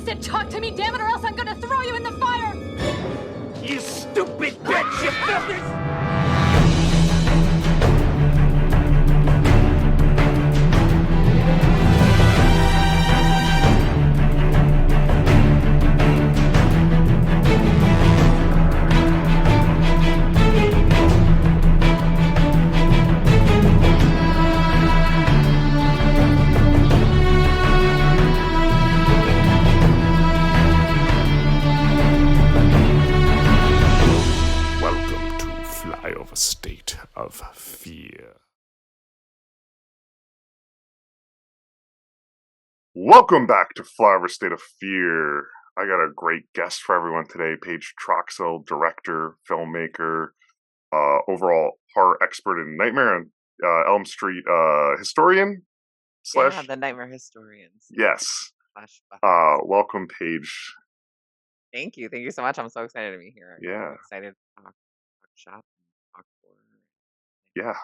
Winston, talk to me, damn it, or else I'm gonna throw you in the fire! You stupid bitch! You filthy... Flyover State of Fear. Welcome back to Flyover State of Fear. I got a great guest for everyone today. Paige Troxell, director, filmmaker, overall horror expert in Nightmare on Elm Street, historian slash... Yeah, the Nightmare Historians. Yes. Welcome, Paige. Thank you so much. I'm so excited to be here. Yeah. I'm excited to talk shop and talk horror. Yeah.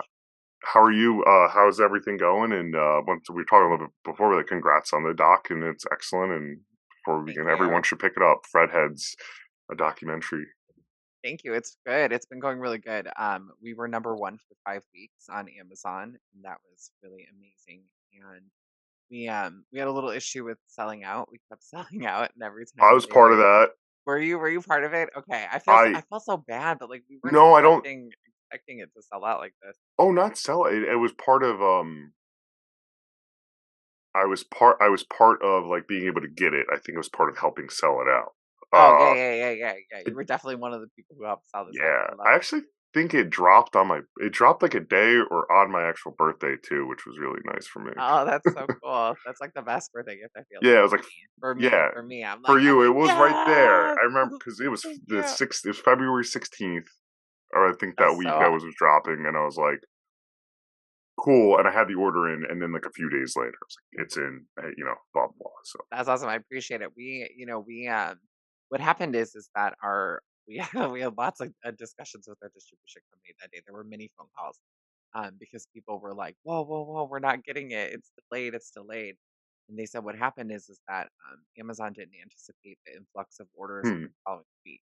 How are you? How's everything going? And once we were talking a little bit before, like, congrats on the doc, and it's excellent. And before we begin, everyone should pick it up. Fredheads, a documentary. Thank you. It's good. It's been going really good. We were number 1 for 5 weeks on Amazon, and that was really amazing. And we had a little issue with selling out. We kept selling out, and every time I was part of that. Were you part of it? Okay. I felt so bad, but like we weren't No, I don't expecting it to sell out like this. Oh, not sell it. It was part of I was part of like being able to get it. I think it was part of helping sell it out. Oh yeah. You were definitely one of the people who helped sell this. Yeah, I actually think it dropped like a day or on my actual birthday too, which was really nice for me. Oh, that's so cool. That's like the best birthday gift, I feel. Yeah, it was like for me. I'm like, for you, I'm it was like, right there. yes! I remember because it was Thank the you. 6th. It was February 16th, or I think that That's week so that was dropping, and I was like, cool. And I had the order in, and then like a few days later, I was like, it's in. Blah blah. So That's awesome. I appreciate it. What happened is that we had lots of discussions with our distribution company that day. There were many phone calls, because people were like, whoa, we're not getting it. It's delayed. And they said what happened is that Amazon didn't anticipate the influx of orders in the following week,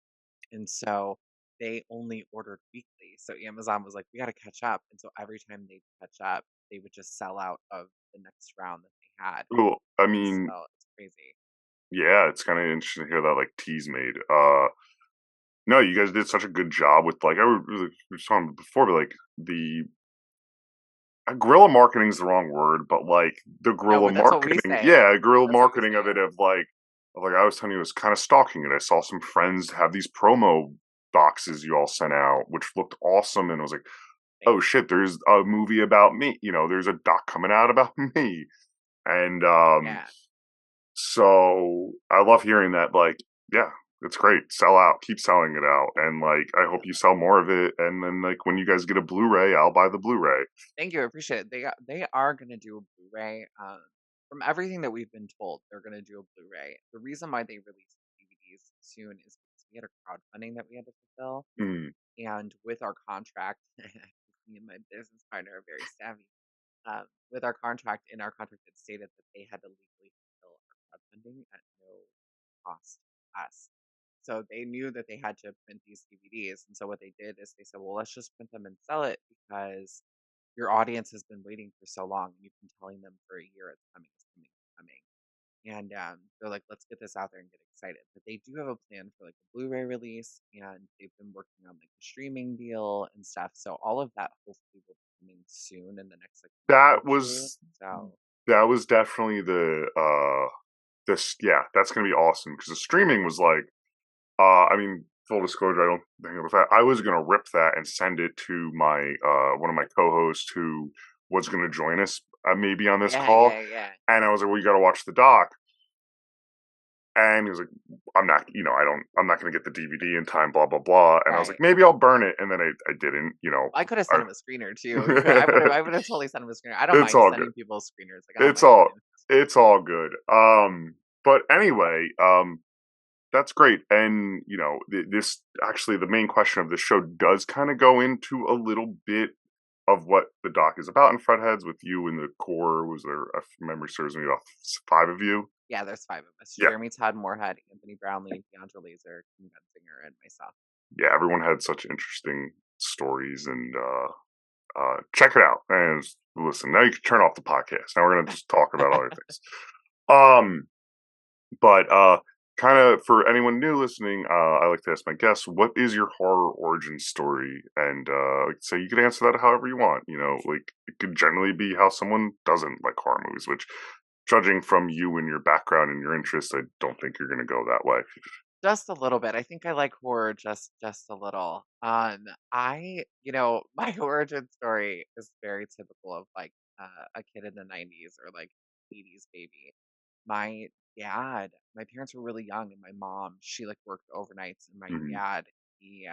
and so they only ordered weekly. So Amazon was like, we got to catch up, and so every time they catch up, they would just sell out of the next round that they had. cool. I mean, So it's crazy. yeah, it's kind of interesting to hear that like tease made. No, you guys did such a good job with like we were talking before, but like the guerrilla marketing is the wrong word, but like the guerrilla That's what we marketing, say. yeah, guerrilla That's what we marketing of say. it of like I was telling you, it was kind of stalking it. I saw some friends have these promo boxes you all sent out, which looked awesome, and I was like, oh shit, there's a movie about me. There's a doc coming out about me, and Yeah. so I love hearing that. Like, yeah, it's great. Sell out, keep selling it out, and like I hope you sell more of it. And then like when you guys get a Blu-ray, I'll buy the Blu-ray. Thank you. I appreciate it. They are going to do a Blu-ray. From everything that we've been told, they're going to do a Blu-ray. The reason why they release DVDs soon is because we had a crowdfunding that we had to fulfill, and with our contract, me and my business partner are very savvy. With our contract, in our contract, it stated that they had to legally fulfill our crowdfunding at no cost to us. So they knew that they had to print these DVDs, and so what they did is they said, well, let's just print them and sell it because your audience has been waiting for so long. You've been telling them for a year it's coming. And they're like, let's get this out there and get excited. But they do have a plan for like a Blu-ray release, and they've been working on like the streaming deal and stuff. So all of that hopefully will be coming soon in the next like That month or was two. that was definitely that's gonna be awesome because the streaming was like I mean, full disclosure, I don't think of that. I was gonna rip that and send it to my one of my co-hosts who was gonna join us maybe on this call. Yeah. And I was like, well, you gotta watch the doc. And he was like, I'm not gonna get the DVD in time, blah blah blah. And I was like, maybe I'll burn it, and then I didn't, I could have sent him a screener too. I would have totally sent him a screener. I don't mind sending people screeners. Like, it's all good. But anyway, that's great. And this actually, the main question of the show does kind of go into a little bit of what the doc is about in Fredheads with you in the core. Was there, if memory serves me, about 5 of you? Yeah, there's 5 of us. Yeah, Jeremy Todd Moorhead, Anthony Brownlee, Deandra Laser, Kim Bensinger, and myself. yeah. Everyone had such interesting stories, and check it out. And listen, now you can turn off the podcast. Now we're gonna just talk about other things. Um, but kind of for anyone new listening, I like to ask my guests, what is your horror origin story? And so you can answer that however you want. You know, like it could generally be how someone doesn't like horror movies, which, judging from you and your background and your interests, I don't think you're going to go that way. Just a little bit. I think I like horror just a little. My origin story is very typical of like a kid in the 90s or like 80s baby. My my parents were really young, and my mom, she like worked overnights, and my Hmm. dad, he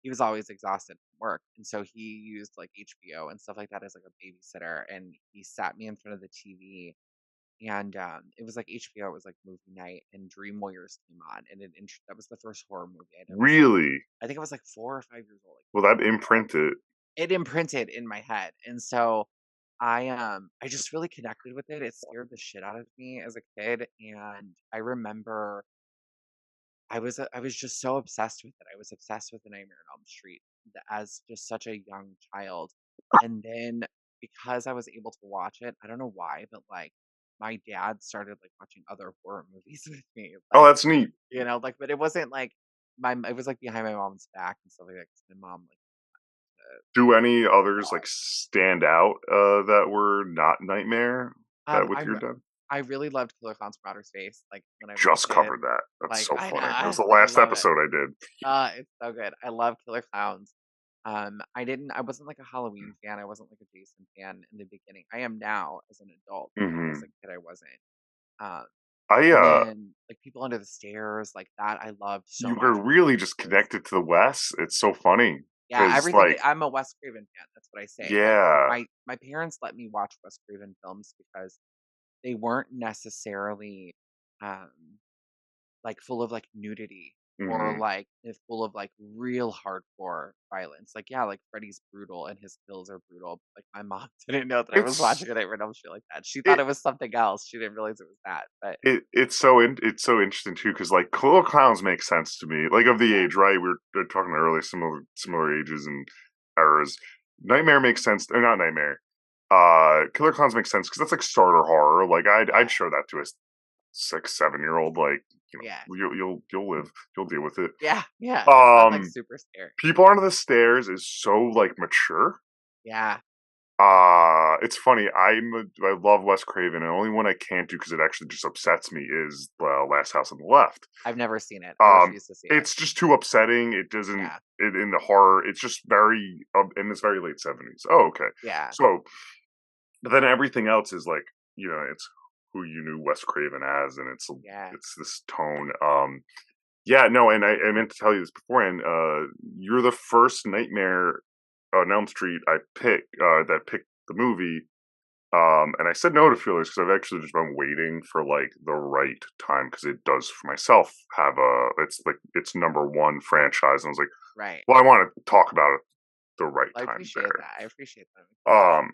was always exhausted from work, and so he used like HBO and stuff like that as like a babysitter, and he sat me in front of the TV, and it was like HBO, it was like movie night, and Dream Warriors came on, and that was the first horror movie I'd ever seen. Really? I think I was like 4 or 5 years old. Well, that imprinted. It imprinted in my head, and so I just really connected with it. It scared the shit out of me as a kid, and I remember I was just so obsessed with it. I was obsessed with The Nightmare on Elm Street as just such a young child. And then because I was able to watch it, I don't know why, but like my dad started like watching other horror movies with me. Oh, Like, that's neat. but it wasn't like it was like behind my mom's back and stuff like that. 'Cause my mom like Do any others like stand out that were not Nightmare that with your I'm dad? I really loved Killer Clowns from Outer Space, like when I was Just a kid. covered that. That's Like so I funny. That was know, the I last love it. episode I did. It's so good. I love Killer Clowns. I wasn't like a Halloween fan. I wasn't like a Jason fan in the beginning. I am now as an adult, but when I was Hmm. a kid, I wasn't. Um, I and then like People Under the Stairs, like that, I loved so You were much. really just connected to the West. It's so funny Yeah, because, everything. like, I'm a Wes Craven fan. That's what I say. Like yeah, my parents let me watch Wes Craven films because they weren't necessarily um like, full of, like, nudity or, hmm like, full of, like, real hardcore violence. Like, yeah, like, Freddy's brutal and his kills are brutal. Like, my mom didn't know that I was it's watching a Nightmare on Elm Street like that. She thought it it was something else. She didn't realize it was that, but it's so interesting too because like Killer Clowns make sense to me. Like of the yeah. age, right? We were talking earlier, similar ages and eras. Nightmare makes sense, or not Nightmare. Killer Clowns makes sense because that's like starter horror. Like I'd Yeah. show that to a 6, 7 year old. Like Yeah. you'll live, you'll deal with it. Yeah, yeah, it's not, like, Um, super scary. People Under the Stairs is so like mature. Yeah. It's funny. I love Wes Craven, and the only one I can't do because it actually just upsets me is the Last House on the Left. I've never seen it. I refuse to see it. It's just too upsetting. It doesn't Yeah. in the horror. It's just very in this very late 70s. Oh, okay. Yeah. So, but then everything else is like it's who you knew Wes Craven as, and Yeah. it's this tone. Yeah, no, and I meant to tell you this beforehand. You're the first Nightmare on Elm Street I picked the movie. And I said no to fillers because I've actually just been waiting for like the right time because it does for myself have it's number one franchise, and I was like, Right. well, I want to talk about it the right I time appreciate there. that. I appreciate that.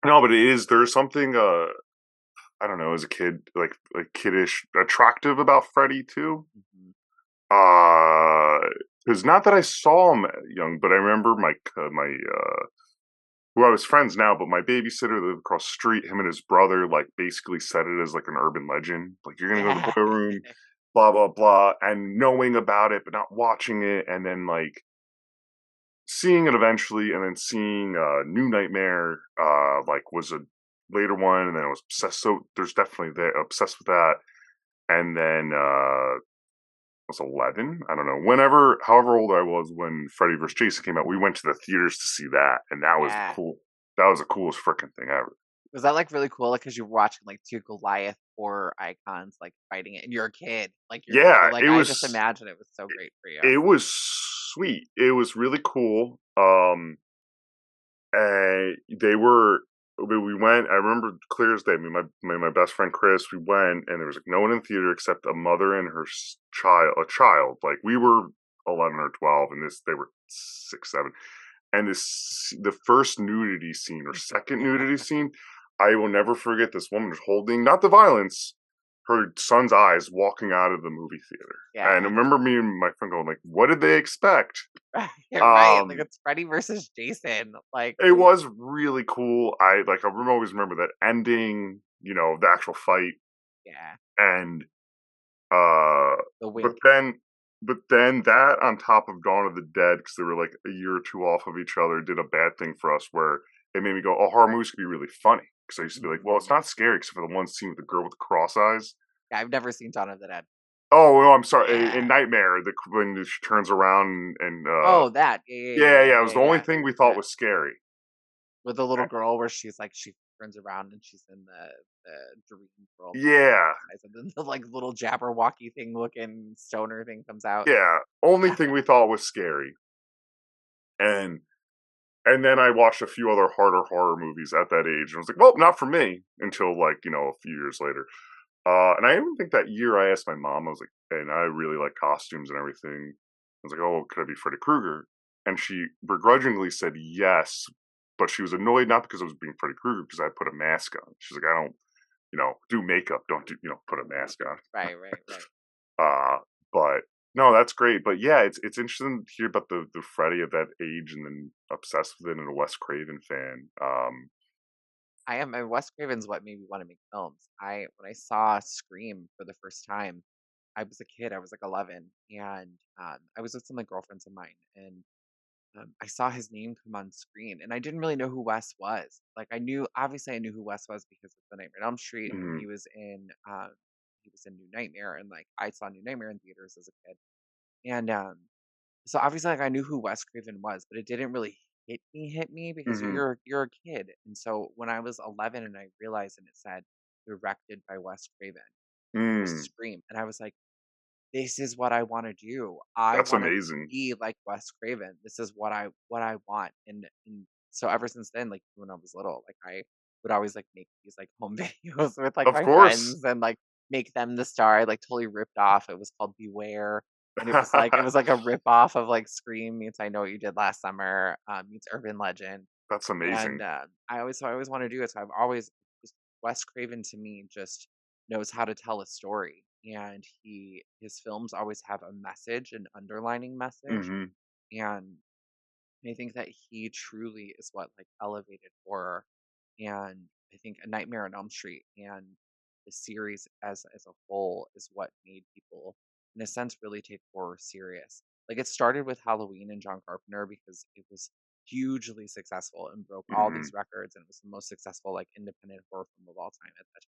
No, but there's something I don't know, as a kid like kiddish attractive about Freddy too. Mhm. Uh, because not that I saw him young, but I remember my who I was friends now, but my babysitter lived across the street. Him and his brother like basically said it as like an urban legend. Like you're gonna go to the Yeah. boiler room, blah blah blah, and knowing about it but not watching it, and then like seeing it eventually, and then seeing New Nightmare like was a later one, and then I was obsessed. So there's definitely that obsessed with that, and then I was 11. I don't know. However old I was when Freddy vs. Jason came out, we went to the theaters to see that, and that was Yeah. cool. That was the coolest freaking thing ever. Was that, like, really cool? Like, because 'cause you're watching, like, 2 Goliath horror icons, like, fighting it, and you're a kid. Like, you're just Yeah, like, I just imagine it was so great for you. it was sweet. It was really cool. And we went. I remember clear as day. My best friend Chris. We went, and there was like no one in the theater except a mother and her a child. Like we were 11 or 12, and they were 6, 7. And the first nudity scene or second nudity scene, I will never forget. This woman was holding not the violence, her son's eyes walking out of the movie theater. Yeah. And I remember me and my friend going like, what did they expect? Right. Like it's Freddy versus Jason. Like It was really cool. I always remember that ending, the actual fight. Yeah. And The but wink. then that on top of Dawn of the Dead, because they were like a year or two off of each other, did a bad thing for us where it made me go, oh, horror movies could be really funny. Because I used to be like, well, it's not scary except for the one scene with the girl with the cross eyes. Yeah, I've never seen Dawn of the Dead. Oh, no, I'm sorry. Yeah. In Nightmare, when she turns around and Oh, that. yeah, it was the only thing we thought was scary. With the little girl where she's like, she turns around and she's in the dream world. Yeah. And then the like little Jabberwocky thing looking stoner thing comes out. Yeah. Only thing we thought was scary. And then I watched a few other harder horror movies at that age. And I was like, well, not for me until a few years later. And I even think that year I asked my mom, I was like, and I really like costumes and everything. I was like, oh, could I be Freddy Krueger? And she begrudgingly said yes, but she was annoyed not because I was being Freddy Krueger, because I put a mask on. She's like, I don't, do makeup. Don't do, put a mask on. Right. But no, that's great. But yeah, it's interesting to hear about the Freddy of that age and then obsessed with it and a Wes Craven fan. I am. And Wes Craven's what made me want to make films. When I saw Scream for the first time, I was a kid. I was like 11, and I was with some like girlfriends of mine, and I saw his name come on screen, and I didn't really know who Wes was. Like obviously, I knew who Wes was because of the Nightmare on Elm Street, and mhm, he was in New Nightmare, and like I saw New Nightmare in theaters as a kid, and so obviously, like I knew who Wes Craven was, but it didn't really hit me because mhm, you're a kid, and so when I was 11 and I realized and it said directed by Wes Craven, and it was mm, Scream, and I was like, this is what I want to do. I that's want to amazing. be like Wes Craven. This is what I want. And so ever since then, like when I was little, like I would always like make these like home videos with like Of my course. friends and like make them the star. I like totally ripped off. It was called Beware. And it was like a rip off of like Scream meets I Know What You Did Last Summer, meets Urban Legend. That's And amazing. I always want to do it. So I've always just Wes Craven to me just knows how to tell a story, and his films always have a message, an underlining message, Mhm, and I think that he truly is what like elevated horror, and I think A Nightmare on Elm Street and the series as a whole is what made people, in a sense, really take horror serious. Like it started with Halloween and John Carpenter because it was hugely successful and broke all mhm, these records, and it was the most successful like independent horror film of all time at that time.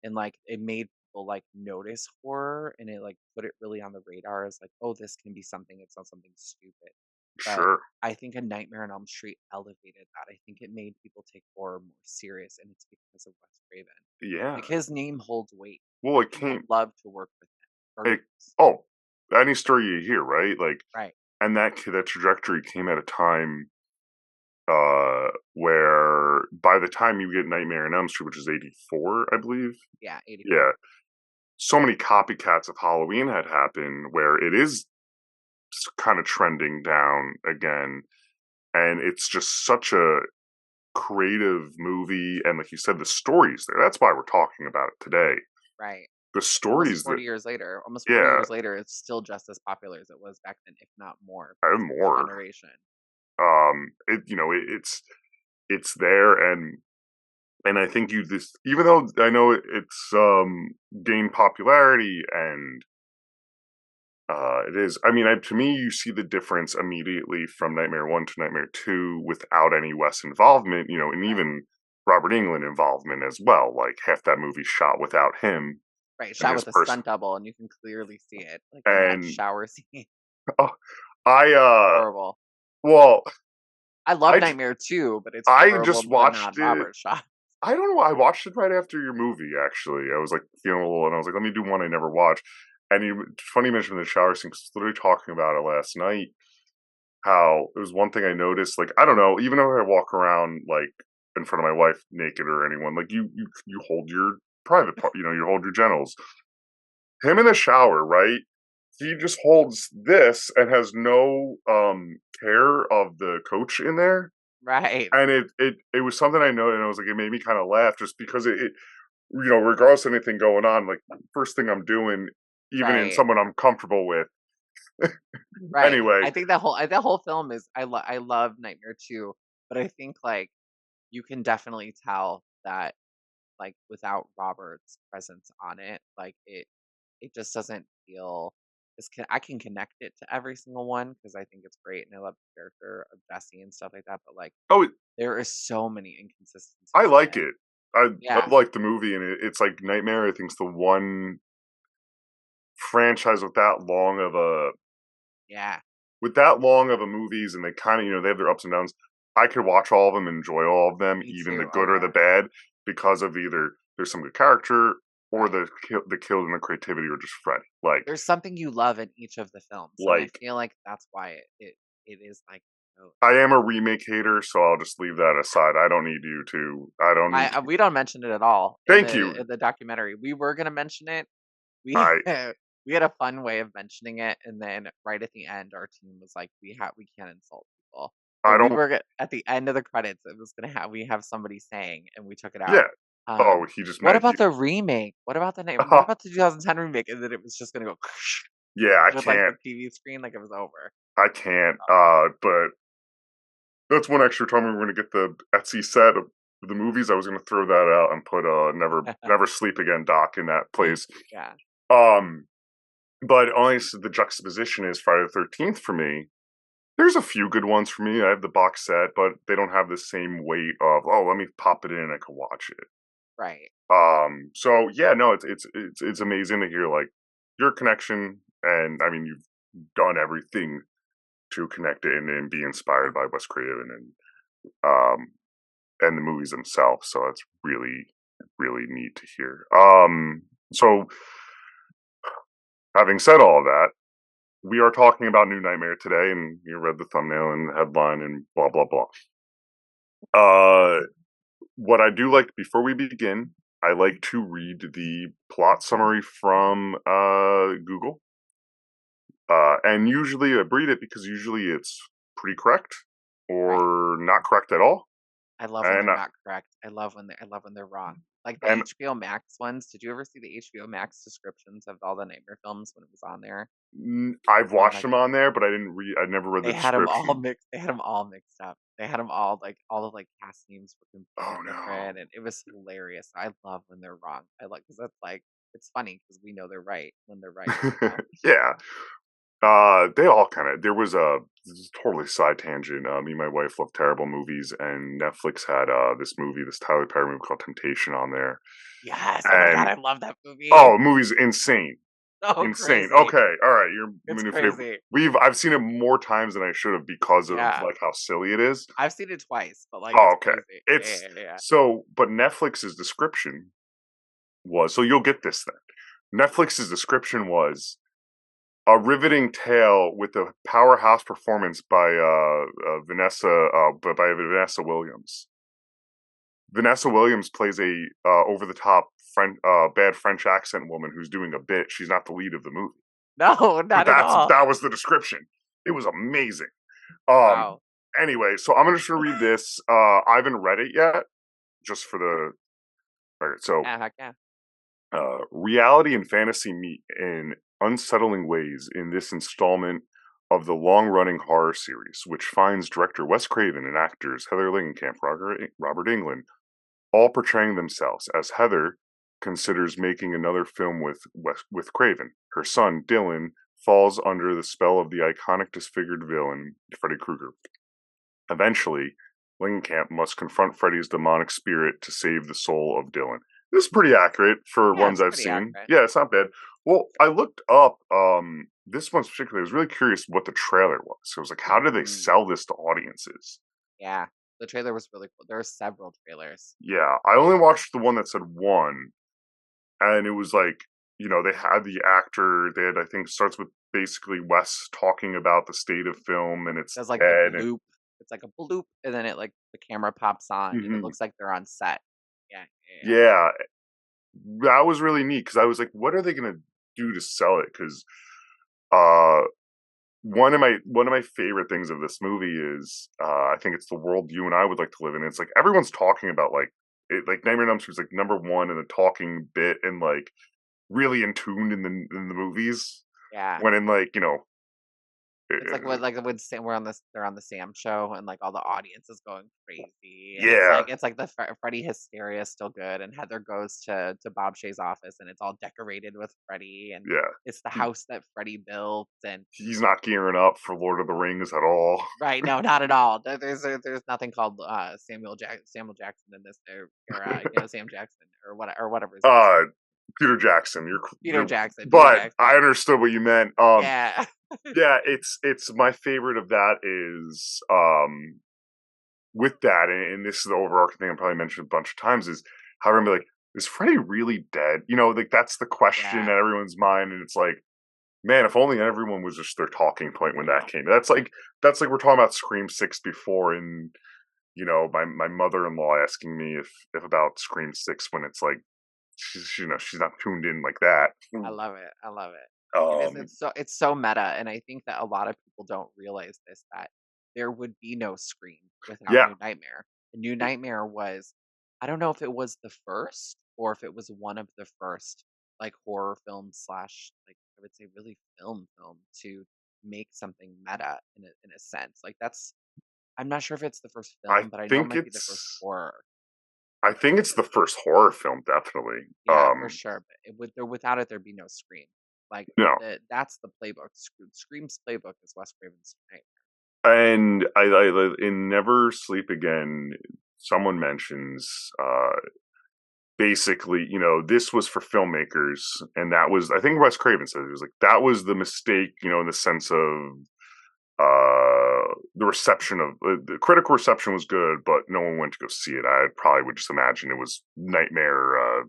And like it made people like notice horror, and it like put it really on the radar as like, oh, this can be something. It's not something stupid. But sure. I think A Nightmare on Elm Street elevated that. I think it made people take horror more serious, and it's because of Wes Craven. Yeah. Like his name holds weight. Well, it People came. love to work with him. It, Artists. oh, any story you hear, right? Like, Right. and that trajectory came at a time where by the time you get Nightmare on Elm Street, which is 84, I believe. Yeah, 84. Yeah. So many copycats of Halloween had happened where it is kind of trending down again. And it's just such a creative movie. And like you said, the stories there. That's why we're talking about it today. Right. The Almost stories that, 40 years later. Almost 40 yeah, years later, it's still just as popular as it was back then, if not more, I have because of the more. generation. It's there, and I think even though I know it's gained popularity and it is. I mean, to me, you see the difference immediately from Nightmare 1 to Nightmare 2 without any Wes involvement, and Right. even Robert Englund involvement as well. Like half that movie shot without him Right. and Shot his with a person. stunt double, and you can clearly see it, like in that And shower scene. oh, I Horrible. well, I love I j- Nightmare too, but it's I horrible just the watched non it. Robert shot. I don't know. I watched it right after your movie. Actually, I was like feeling a little, and I was like, let me do one I never watched. And it's funny you mentioned the shower scene. 'Cause I was literally talking about it last night. How it was one thing I noticed. Like I don't know. Even if I walk around like in front of my wife naked or anyone, like you hold your private part. You hold your genitals. Him in the shower, right? He just holds this and has no care of the coach in there. Right. And it was something I noted, and I was like, it made me kind of laugh just because it regardless of anything going on, like first thing I'm doing, even in Right. someone I'm comfortable with. Right. Anyway, I think that whole film is I love Nightmare too, but I think like you can definitely tell that like without Robert's presence on it, like it just doesn't feel I can connect it to every single one because I think it's great and I love the character of Jesse and stuff like that. But like oh, there are so many I inconsistencies in like it. it. I Yeah, like the movie, and it's like Nightmare. I think is the one franchise yeah, with that long of a movies, and they kind of they have their ups and downs. I could watch all of them, enjoy all of them, me even the too. Oh good or the yeah, bad, because of either there's some good character or right. the kills and the creativity are just Freddy. There's something you love in each of the films, and I Like feel like that's why it is like so. I am a remake hater, so I'll just leave that aside. I don't need you to. I don't need. We don't mention it at all Thank you. in the documentary. We were gonna mention it. We I we had a fun way of mentioning it, and then right at the end, our team was like, we can't insult people." I But we don't. were at the end of the credits, it was gonna have we have somebody saying, and we took it out. Yeah. Oh, Um, he just what meant you. about the remake? What about the name? What about the 2010 remake? And then it was just gonna go Yeah, I with like the can't. TV screen, like it was over. I can't. But that's one extra time we were going to get the Etsy set of the movies. I was going to throw that out and put Never Sleep Again doc in that place. Yeah, Um, but honestly, the juxtaposition is Friday the 13th for me. There's a few good ones for me. I have the box set, but they don't have the same weight of let me pop it in and I can watch it. right. So yeah, no, it's amazing to hear like your connection, and I mean you've done everything to connect it and be inspired by Wes Craven um and the movies themselves. So it's really, really neat to hear. So having said all of that, we are talking about New Nightmare today, and you read the thumbnail and the headline and blah blah blah. What I do like before we begin, I like to read the plot summary from Google, and usually I read it because usually it's pretty correct Right. or not correct at all, I love when and they're not correct. I love when they're wrong. Like the and HBO Max ones. Did you ever see the HBO Max descriptions of all the Nightmare films when it was on there? I've Oh watched my them god. on there, but I didn't read. I never read the They had them all description. mixed. They had them all mixed up. They had them all like all the like cast names were Oh completely no! different, and it was hilarious. I love when they're wrong. I like because that's like it's funny because we know they're right when they're right. Yeah, they all kind of. There was a this is totally side tangent. Me and my wife love terrible movies, and Netflix had this movie, this Tyler Perry movie called Temptation on there, Yes. Oh my god, and I love that movie. oh, the movie's insane. So Insane. crazy. Okay, all right. You're It's my new favorite. crazy. I've seen it more times than I should have because of Yeah. like how silly it is. I've seen it twice, but like Oh, it's okay. crazy. Yeah, It's yeah, yeah. so, but Netflix's description was so you'll get this then. Netflix's description was a riveting tale with a powerhouse performance by Vanessa Williams. Vanessa Williams plays a over the top bad French accent woman who's doing a bit. She's not the lead of the movie, No, but not at all. that was the description. It was amazing. Um. Wow. Anyway, so I'm just gonna read this. I haven't read it yet, just for the record. So, Yeah, heck yeah. reality and fantasy meet in unsettling ways in this installment of the long-running horror series, which finds director Wes Craven and actors Heather Langenkamp, Robert Englund, all portraying themselves as Heather considers making another film with Craven. Her son Dylan falls under the spell of the iconic disfigured villain Freddy Krueger. Eventually, Langenkamp must confront Freddy's demonic spirit to save the soul of Dylan. This is pretty accurate for Yeah, ones it's I've pretty seen. accurate. Yeah, it's not bad. Well, I looked up this one's particularly. I was really curious what the trailer was. So I was like, how do they Mm, sell this to audiences? yeah. The trailer was really cool. There were several trailers. Yeah, I only watched the one that said one, and it was like they had the actor. They had I think starts with basically Wes talking about the state of film and its There's like the dead and bloop. It's like a bloop, and then it like the camera pops on, and it mhm. looks like they're on set. Yeah, yeah, yeah. Yeah, that was really neat because I was like, what are they gonna do to sell it? Because uh, one of my favorite things of this movie is I think it's the world you and I would like to live in. It's like everyone's talking about like like Nightmare on Elm Street was like number one in the talking bit and like really in tune in the movies. Yeah. When in like It's like when they're on the Sam show and like all the audience is going crazy and yeah, it's like the Freddy hysteria is still good and Heather goes to Bob Shay's office and it's all decorated with Freddy and yeah. it's the He, house that Freddy built and he's not gearing up for Lord of the Rings at all. right, no, not at all. There's nothing called Samuel Jackson in this or Sam Jackson or whatever his name is. Uh, Peter Jackson. Peter Jackson. Peter But Jackson. I understood what you meant. Yeah. Yeah, it's my favorite of that is with that, and this is the overarching thing I probably mentioned a bunch of times is how I remember like, is Freddy really dead? Like that's the question Yeah. in everyone's mind, and it's like, man, if only everyone was just their talking point when that came. That's like we're talking about Scream 6 before, and my mother-in-law asking me if about Scream 6 when it's like she's not tuned in like that. I love it. I love it. It is. Um, It's so meta, and I think that a lot of people don't realize this that there would be no Scream without yeah, New Nightmare. The New Nightmare was, I don't know if it was the first or if it was one of the first like horror films slash like I would say really film to make something meta in a sense. Like that's I'm not sure if it's the first I film, but I know it think might be the first it's horror. I think it's the first horror film, definitely. Yeah, for sure. But without it, thered be no Scream. Like No, that's the playbook. Scream's playbook is Wes Craven's Nightmare. and I in Never Sleep Again, someone mentions basically, this was for filmmakers, and that was I think Wes Craven said it was like that was the mistake, in the sense of the reception of the critical reception was good, but no one went to go see it. I probably would just imagine it was nightmare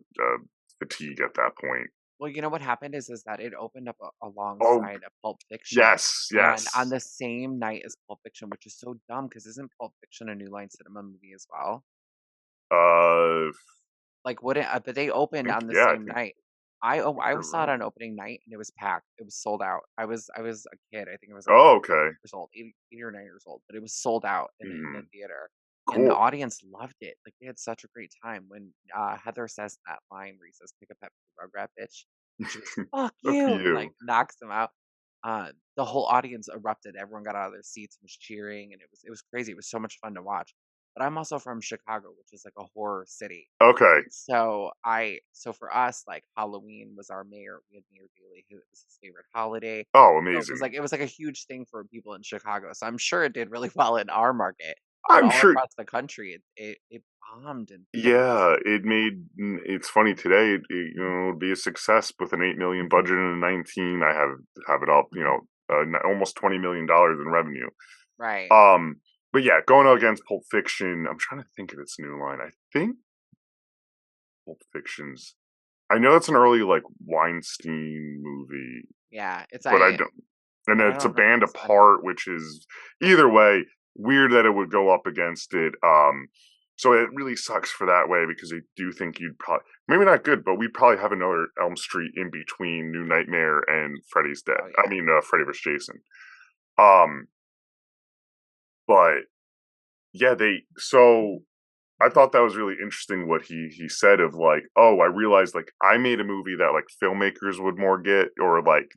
fatigue at that point. Well, you know what happened is that it opened up Oh alongside a Pulp Fiction, yes, and on yes. the same night as Pulp Fiction, which is so dumb because isn't Pulp Fiction a New Line Cinema movie as well? I Like, wouldn't but they opened think on the yeah, I same think night. think I you're saw it right. on opening night and it was packed. It was sold out. I was a kid. I think I was like Oh, okay. years old, 80 or 9 years old, but it was sold out in the Mhm. theater. And the Cool. audience loved it. Like they had such a great time when Heather says that line where he says, "Pick up that rugrat bitch," and she goes, "Fuck Up to you," and like you. knocks him out. The whole audience erupted. Everyone got out of their seats and was cheering, and it was crazy. It was so much fun to watch. But I'm also from Chicago, which is like a horror city. Okay. So for us, like Halloween was our mayor. We had Mayor Daley, who it was his favorite holiday. Oh, So it was amazing. like it was like a huge thing for people in Chicago. So I'm sure it did really well in our market, but I'm all sure. across the country, it bombed in theaters. Yeah, it's funny today. It'd be a success with an 8 million budget and a 19. I have it up. Almost $20 million in revenue. Right. Um, but yeah, going against Pulp Fiction, I'm trying to think of its new line. I think Pulp Fiction's. I know it's an early like Weinstein movie, Yeah. It's but I I don't. And I it's a don't know if band it's under. apart, which is either way weird that it would go up against it. So it really sucks for that way because I do think you'd probably maybe not good, but we'd probably have another Elm Street in between New Nightmare and Freddy's Dead. Oh I yeah. mean, Freddy vs. Jason. Um, but yeah, they so I thought that was really interesting what he said of like, oh, I realized like I made a movie that like filmmakers would more get or like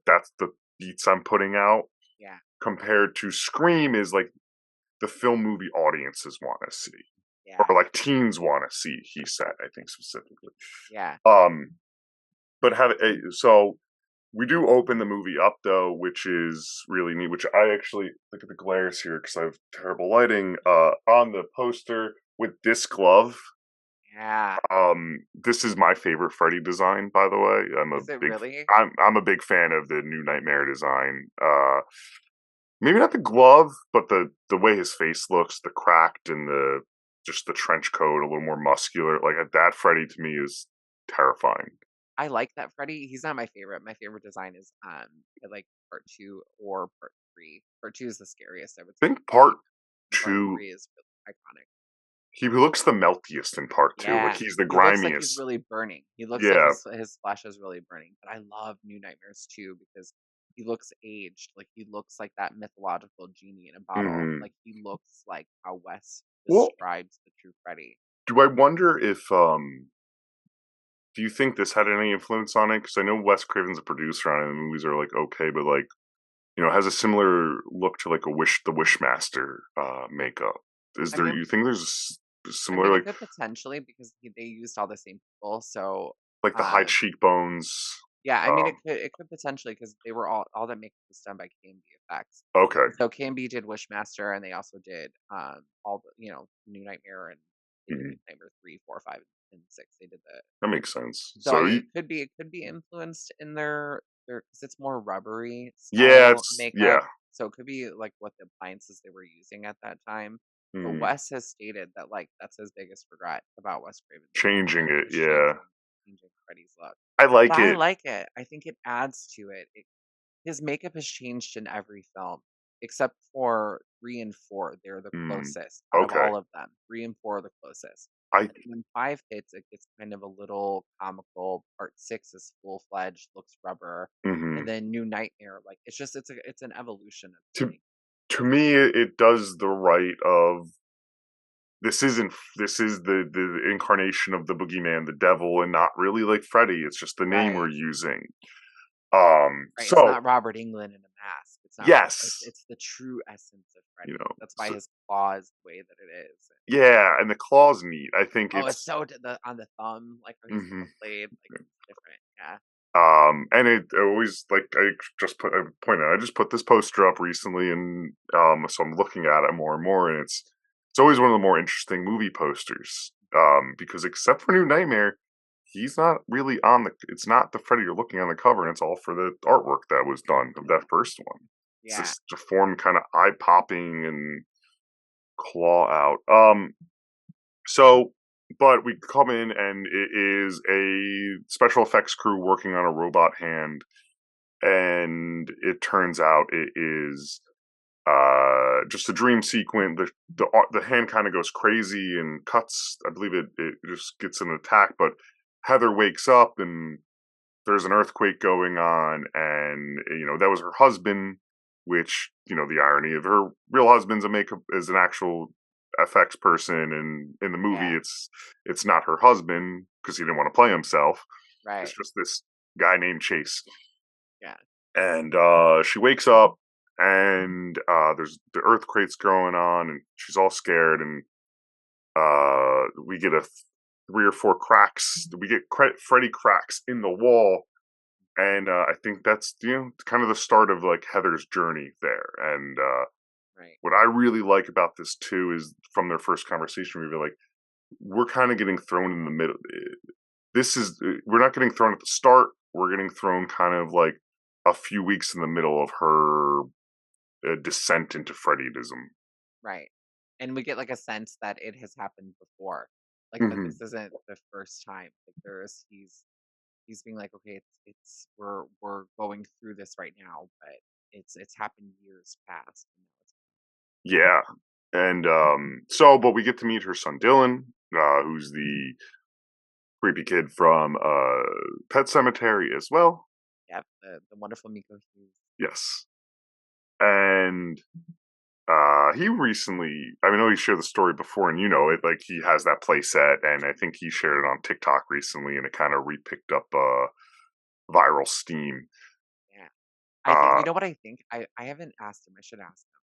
that's the beats I'm putting out Yeah. compared to Scream is like the film movie audiences want to see Yeah. or like teens want to see. He said, I think specifically. Yeah. Um, but so we do open the movie up though, which is really neat. Which I actually look at the glares here because I have terrible lighting. On the poster with this glove. Yeah. This is my favorite Freddy design, by the way. Is it really? I'm a big fan of the new Nightmare design. Maybe not the glove, but the way his face looks, the cracked and the just the trench coat, a little more muscular. Like that Freddy to me is terrifying. I like that Freddy. He's not my favorite. My favorite design is I like part two or part three. Part two is the scariest, I would I say. think part And part two, three is really iconic. he looks the meltiest in part two. Like Yeah. he's the He looks like he's grimiest. really burning. He looks like Yeah. his flesh is really burning. But I love New Nightmares too because he looks aged. Like he looks like that mythological genie in a bottle. Hmm. Like he looks like how Wes Well, describes the true Freddy. do I wonder if do you think this had any influence on it? Because I know Wes Craven's a producer on it, and the movies are like okay, but like it has a similar look to like the Wishmaster makeup. Is I there? mean, You think there's I similar mean, it like could potentially because they used all the same people. So, the high um, cheekbones? yeah, I mean, Um, it could potentially because they were all that makeup was done by KMB Effects. okay. And so KMB did Wishmaster, and they also did all the New Nightmare, and they did Mhm. New Nightmare 3, 4, 5, and 6. They did the That makes sense. so So it could be influenced in their because it's more rubbery yeah, style it's makeup. yeah. So it could be like what the appliances they were using at that time. But Mm, Wes has stated that like that's his biggest regret about Wes Craven's changing Nightmare it, is yeah. changing Freddy's look. I But like I it. like it. I think it adds to it. His makeup has changed in every film except for 3 and 4. They're the Mm, closest out of okay. all of them. 3 and 4 are the closest. I And when 5 hits, it gets kind of a little comical. Part 6 is full-fledged, looks rubber. And mhm. then New Nightmare, like it's an evolution of the To make. to me, it does the right of this is the incarnation of the boogeyman, the devil, and not really like Freddy. It's just the name we're Right. using. Right. It's So not Robert Englund in a mask. It's not like yes, it's the true essence of you Freddy. know, That's why so, his claw is the way that it is. yeah, and the claw's neat. I think Oh, it's it's so the on the thumb, like how he's got mhm. the blade, like it's different. Yeah. And it always like I pointed out, I just put this poster up recently, and so I'm looking at it more and more, and it's always one of the more interesting movie posters. Because except for New Nightmare, he's not really on the. It's not the Freddy you're looking on the cover, and it's all for the artwork that was done of that first one. It's Yeah. this deformed kind of eye popping and claw out. So, but we come in and it is a special effects crew working on a robot hand, and it turns out it is just a dream sequence. The hand kind of goes crazy and cuts. I believe it just gets an attack, but Heather wakes up and there's an earthquake going on, and that was her husband. Which the irony of her real husband's a makeup is an actual FX person, and in the movie Yeah. it's not her husband because he didn't want to play himself. It's Right. just this guy named Chase, Yeah. and she wakes up, and there's the earthquake's going on, and she's all scared, and we get a 3 or 4 cracks. We get Freddy cracks in the wall, and I think that's kind of the start of like Heather's journey there. And Right. what I really like about this too is from their first conversation, we were like, we're kind of getting thrown in the middle. We're not getting thrown at the start. We're getting thrown kind of like a few weeks in the middle of her descent into Freddyism. Right. And we get like a sense that it has happened before. Like that Hmm. this isn't the first time. Like he's being like, okay, we're going through this right now, but it's happened years past. And now it's Yeah, and but we get to meet her son Dylan, who's the creepy kid from Pet Cemetery as well. yep, the wonderful Miko Hughes. Yes, and he recently, I know he shared the story before, and it, like he has that play set, and I think he shared it on TikTok recently, and it kind of re-picked up viral steam. Yeah. I think Uh, you know what I think? I haven't asked him. I should ask him.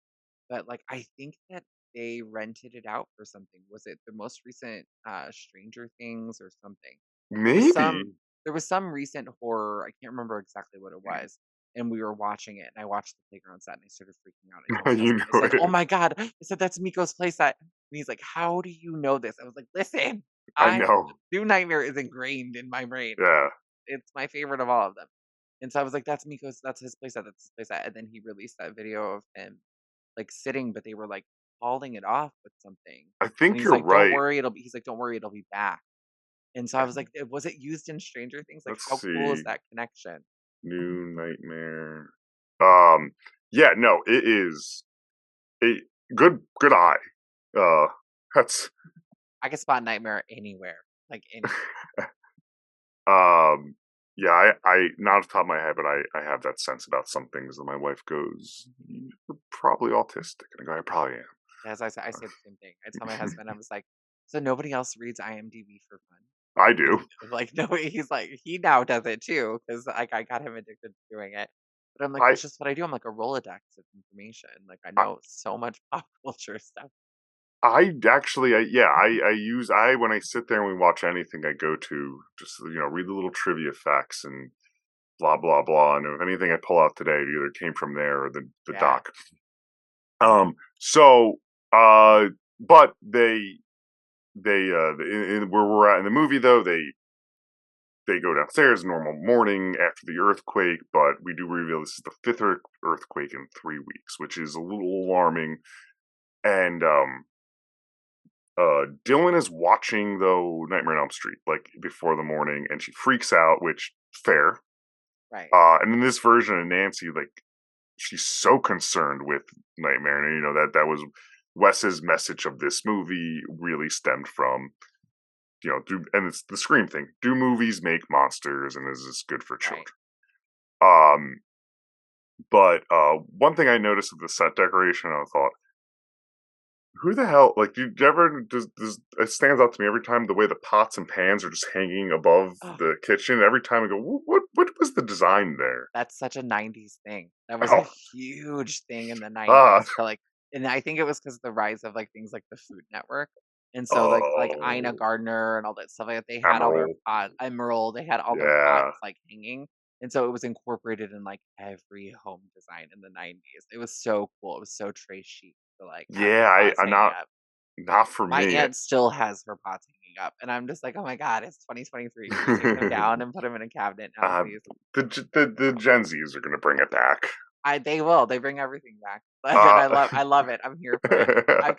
But like I think that they rented it out for something. Was it the most recent Stranger Things or something? There was some maybe. there was some recent horror. I can't remember exactly what it was. And we were watching it, and I watched the playground set, and I started freaking out. I told my You husband, I know said, "Oh it. my god!" I said, "That's Miko's playset." And he's like, "How do you know this?" I was like, "Listen, I I know. New Nightmare is ingrained in my brain. Like Yeah. it's my favorite of all of them." And so I was like, "That's Miko's. That's his playset. That's his playset." And then he released that video of him like sitting, but they were like hauling it off with something. I And think he's you're like, "Don't right. worry, it'll be." He's like, "Don't worry, it'll be back." And so I was like, Was it used in Stranger Things? Like, Let's how cool is see. that connection?" New Nightmare. Um, yeah, no, it is a good eye. Uh, that's I can spot Nightmare anywhere, like anywhere. um, yeah, I not off the top of my head, but I have that sense about some things that my wife goes, "You're probably autistic," and I go, "I probably As I say the same thing. I tell my am." husband, I was like, So nobody else reads IMDb for fun. I do. Like no, he's like he now does it too because like I got him addicted to doing it. But I'm like, I that's just what I do. I'm like a Rolodex of information. Like I I know so much pop culture stuff. I actually, yeah, I use when I sit there and we watch anything, I go to just read the little trivia facts and blah blah blah, and if anything I pull out today, it either came from there or the Yeah. doc. So, uh, but where we're at in the movie though, they go downstairs, normal morning after the earthquake, but we do reveal this is the fifth earthquake in 3 weeks, which is a little alarming. And Dylan is watching though Nightmare on Elm Street like before the morning, and she freaks out, which fair. Right. And in this version of Nancy, like she's so concerned with Nightmare, and that was Wes's message of this movie really stemmed from and it's the Scream thing. Do movies make monsters, and is this good for children? Right. But one thing I noticed with the set decoration, I thought, who the hell? Like, do you ever does it stands out to me every time the way the pots and pans are just hanging above Oh, the kitchen. Every time I go, what was the design there? that's such a 90s thing. That was a Oh, huge thing in the ah, 90s to like and I think it was because of the rise of like things like the Food Network. And so like Ina oh, Gardner and all that stuff like that, they had all their Emerald, pots, Emerald, they had all their pots yeah, like hanging. And so it was incorporated in like every home design in the 90s. It was so cool. It was so Trey chic to like have yeah. your pots I hanging up. not for My me. aunt still has her pots hanging up. And I'm just like, oh my God, it's 2023. Can you take them down and put them in a cabinet now, uh, please? the Gen Zs are gonna bring it back. They will. They bring everything back. Like, and Uh, I love it. I'm here for it. I'm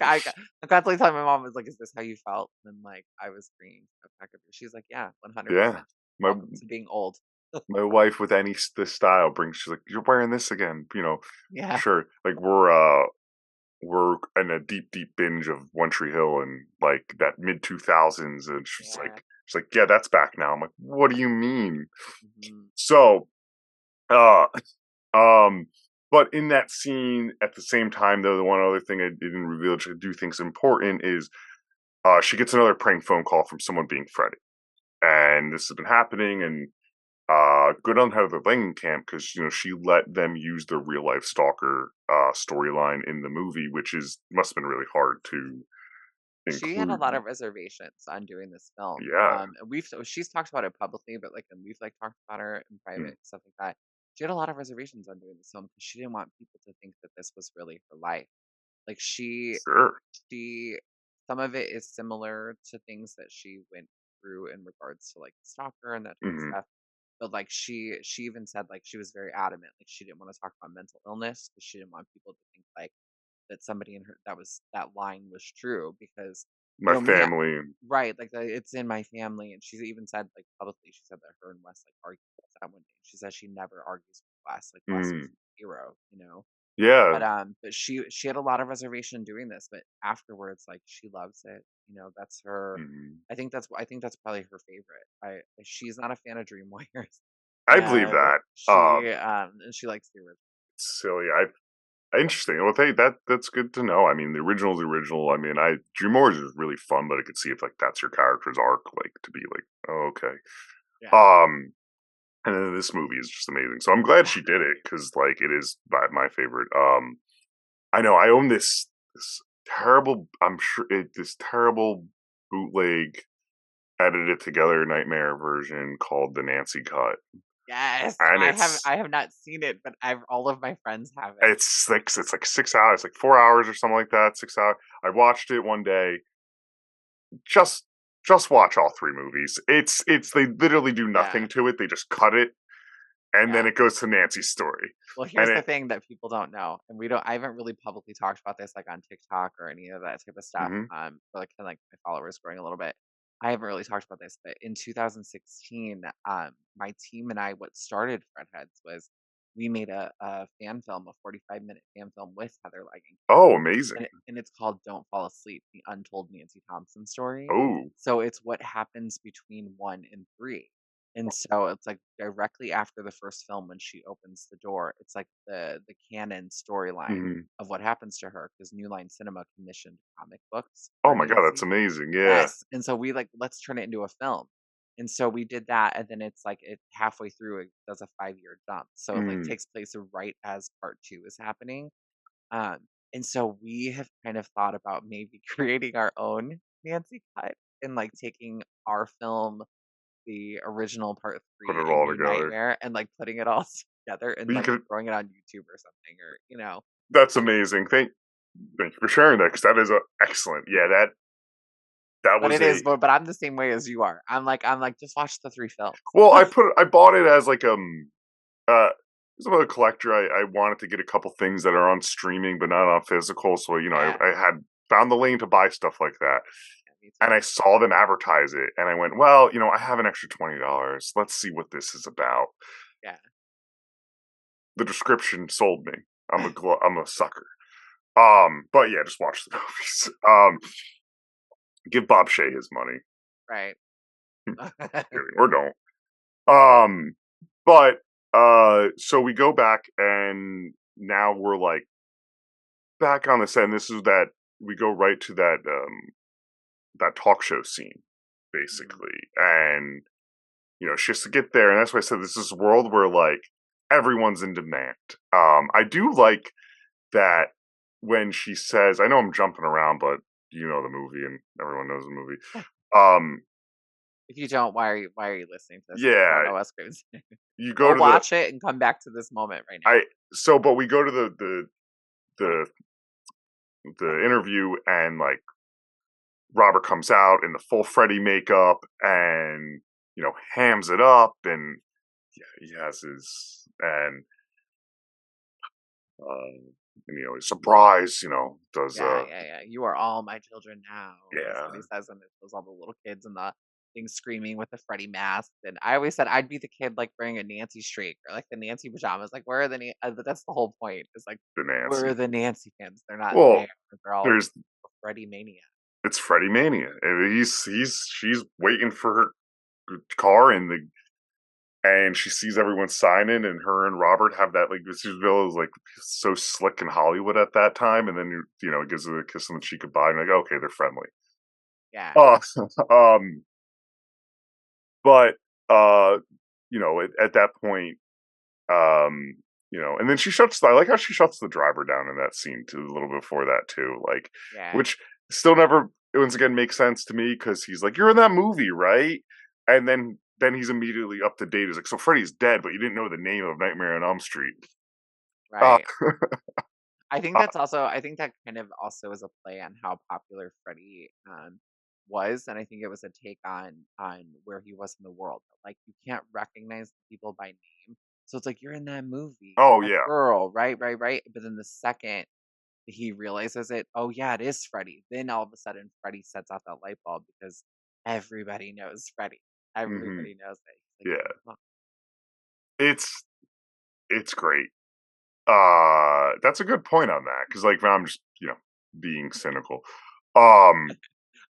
constantly telling my mom, was like, "Is this how you felt?" And like, I was bringing a pack of beer. She's like, "Yeah, yeah. 100%. My Welcome to being old." my wife with this style brings. She's like, "You're wearing this again." Yeah, Sure. Like we're in a deep binge of One Tree Hill and like that mid 2000s, and yeah. she's like, yeah, that's back now. I'm like, what do you mean? Mhm. So, uh, um, but in that scene, at the same time, though, the one other thing I didn't reveal, which I do think is important, is she gets another prank phone call from someone being Freddy, and this has been happening, and good on Heather Langenkamp because she let them use the real life stalker storyline in the movie, which must have been really hard to She had a include. lot of reservations on doing this film. Yeah, And she's talked about it publicly, but like, and we've like talked about her in private mm, and stuff like that. She had a lot of reservations on doing this film because she didn't want people to think that this was really her life. Like sure. she some of it is similar to things that she went through in regards to like stalker and that type of Hmm. stuff. But like she even said like she was very adamant, like she didn't want to talk about mental illness because she didn't want people to think like that somebody in her that line was true because My me family. right like it's in my family and she's even said like publicly she said that her and Wes like argued about that one day. She says she never argues with Wes, like Wes was Mm, a hero. yeah. But she had a lot of reservation doing this, but afterwards, like she loves it. That's her. Hmm. I think that's probably her favorite. She's not a fan of Dream Warriors, I believe and that. she likes the original. It's silly. Interesting. Well, hey, that's good to know. I mean, the original's the original. I mean, Dream Wars is really fun, but I could see if like that's your character's arc, like to be like, oh, okay. Yeah, Um, and then this movie is just amazing. So I'm glad she did it because like it is my favorite. I know I own this terrible. I'm sure this terrible bootleg edited together nightmare version called the Nancy cut, yes, and I have. I have not seen it, but I've all of my friends have it. it's like 6 hours, like 4 hours or something like that. 6 hours. I watched it one day. Just just watch all three movies. It's they literally do Yeah, nothing to it. They just cut it, and then yeah. it goes to Nancy's story, Well, and here's the it. thing that people don't know, and we don't. I haven't really publicly talked about this like on TikTok or any of that type of stuff. Mhm. For like kind of like my followers growing a little bit. I haven't really talked about this, but in 2016, my team and I, what started Fredheads was we made a fan film, a 45-minute fan film with Heather Langenkamp, Oh, amazing. and it's called "Don't Fall Asleep: The Untold Nancy Thompson Story." Oh, So it's what happens between 1 and 3. And so it's like directly after the first film when she opens the door, it's like the canon storyline Mhm. of what happens to her because New Line Cinema commissioned comic books Oh for my god, that's Nancy. amazing. Yeah. Yes, and so we like, let's turn it into a film. And so we did that, and then it's like it halfway through it does a 5-year jump. So it like Mm. takes place right as part 2 is happening. Um, and so we have kind of thought about maybe creating our own Nancy cut and like taking our film, the original part Put 3 it and all New together. Nightmare, and like putting it all together and You like could throwing it on YouTube or something, or That's amazing. Thank you for sharing that, because that is excellent. Yeah, that but was it is, a but I'm the same way as you are. I'm like, just watch the 3 films. well, I bought it as like, as a collector, I wanted to get a couple things that are on streaming but not on physical, so, Yeah, I had found the lane to buy stuff like that, yeah, me and too. I saw them advertise it, and I went, "Well, I have an extra $20. Let's see what this is about." Yeah. The description sold me. I'm a sucker. But yeah, just watch the movies. Give Bob Shea his money. Right. Kidding, or don't. Um, but so we go back, and now we're like back on the set. And this is that we go right to that talk show scene, Mhm. basically, and she has to get there, and that's why I said this is a world where like everyone's in demand. I do like that when she says, I know I'm jumping around, but you know the movie, and everyone knows the movie. Um, If you don't, why are you listening to this? If you don't yeah, know Wes Craven, you go go to the watch it and come back to this moment right now. I so, but we go to the the interview, and like Robert comes out in the full Freddy makeup, and hams it up, and yeah, he has his surprise, does Yeah, yeah, yeah. You are all my children now. Is what he yeah, says, and it shows all the little kids and the thing screaming with the Freddy mask. And I always said I'd be the kid like wearing a Nancy streak or like the Nancy pajamas. Like where are the? But that's the whole point. Is like the where are Nancy. the Nancy fans? They're not there. Well, They're all there's Freddy mania. it's Freddy Mania, and she's waiting for her car, and she sees everyone signing, and her and Robert have that, like, this Villa is like so slick in Hollywood at that time, and then it gives her a kiss on the cheek goodbye, and like, okay, they're friendly. Yeah, Uh, um, but at that point, and then she shuts. I like how she shuts the driver down in that scene too, a little before that too, like, yeah. which still never once again makes sense to me, because he's like, "You're in that movie, right?" And then he's immediately up to date. He's like, "So Freddy's dead, but you didn't know the name of Nightmare on Elm Street." Uh, Right. I think uh, that's also. I think that kind of also is a play on how popular Freddie was, and I think it was a take on where he was in the world. Like you can't recognize people by name, so it's like you're in that movie, oh that yeah, girl, right, right, right. But then the second he realizes it, oh yeah, it is Freddie. Then all of a sudden, Freddie sets off that light bulb because everybody knows Freddie. hmm, Everybody knows it. He's like, yeah, "Mom." it's it's great. That's a good point on that, because like I'm just being cynical. Um,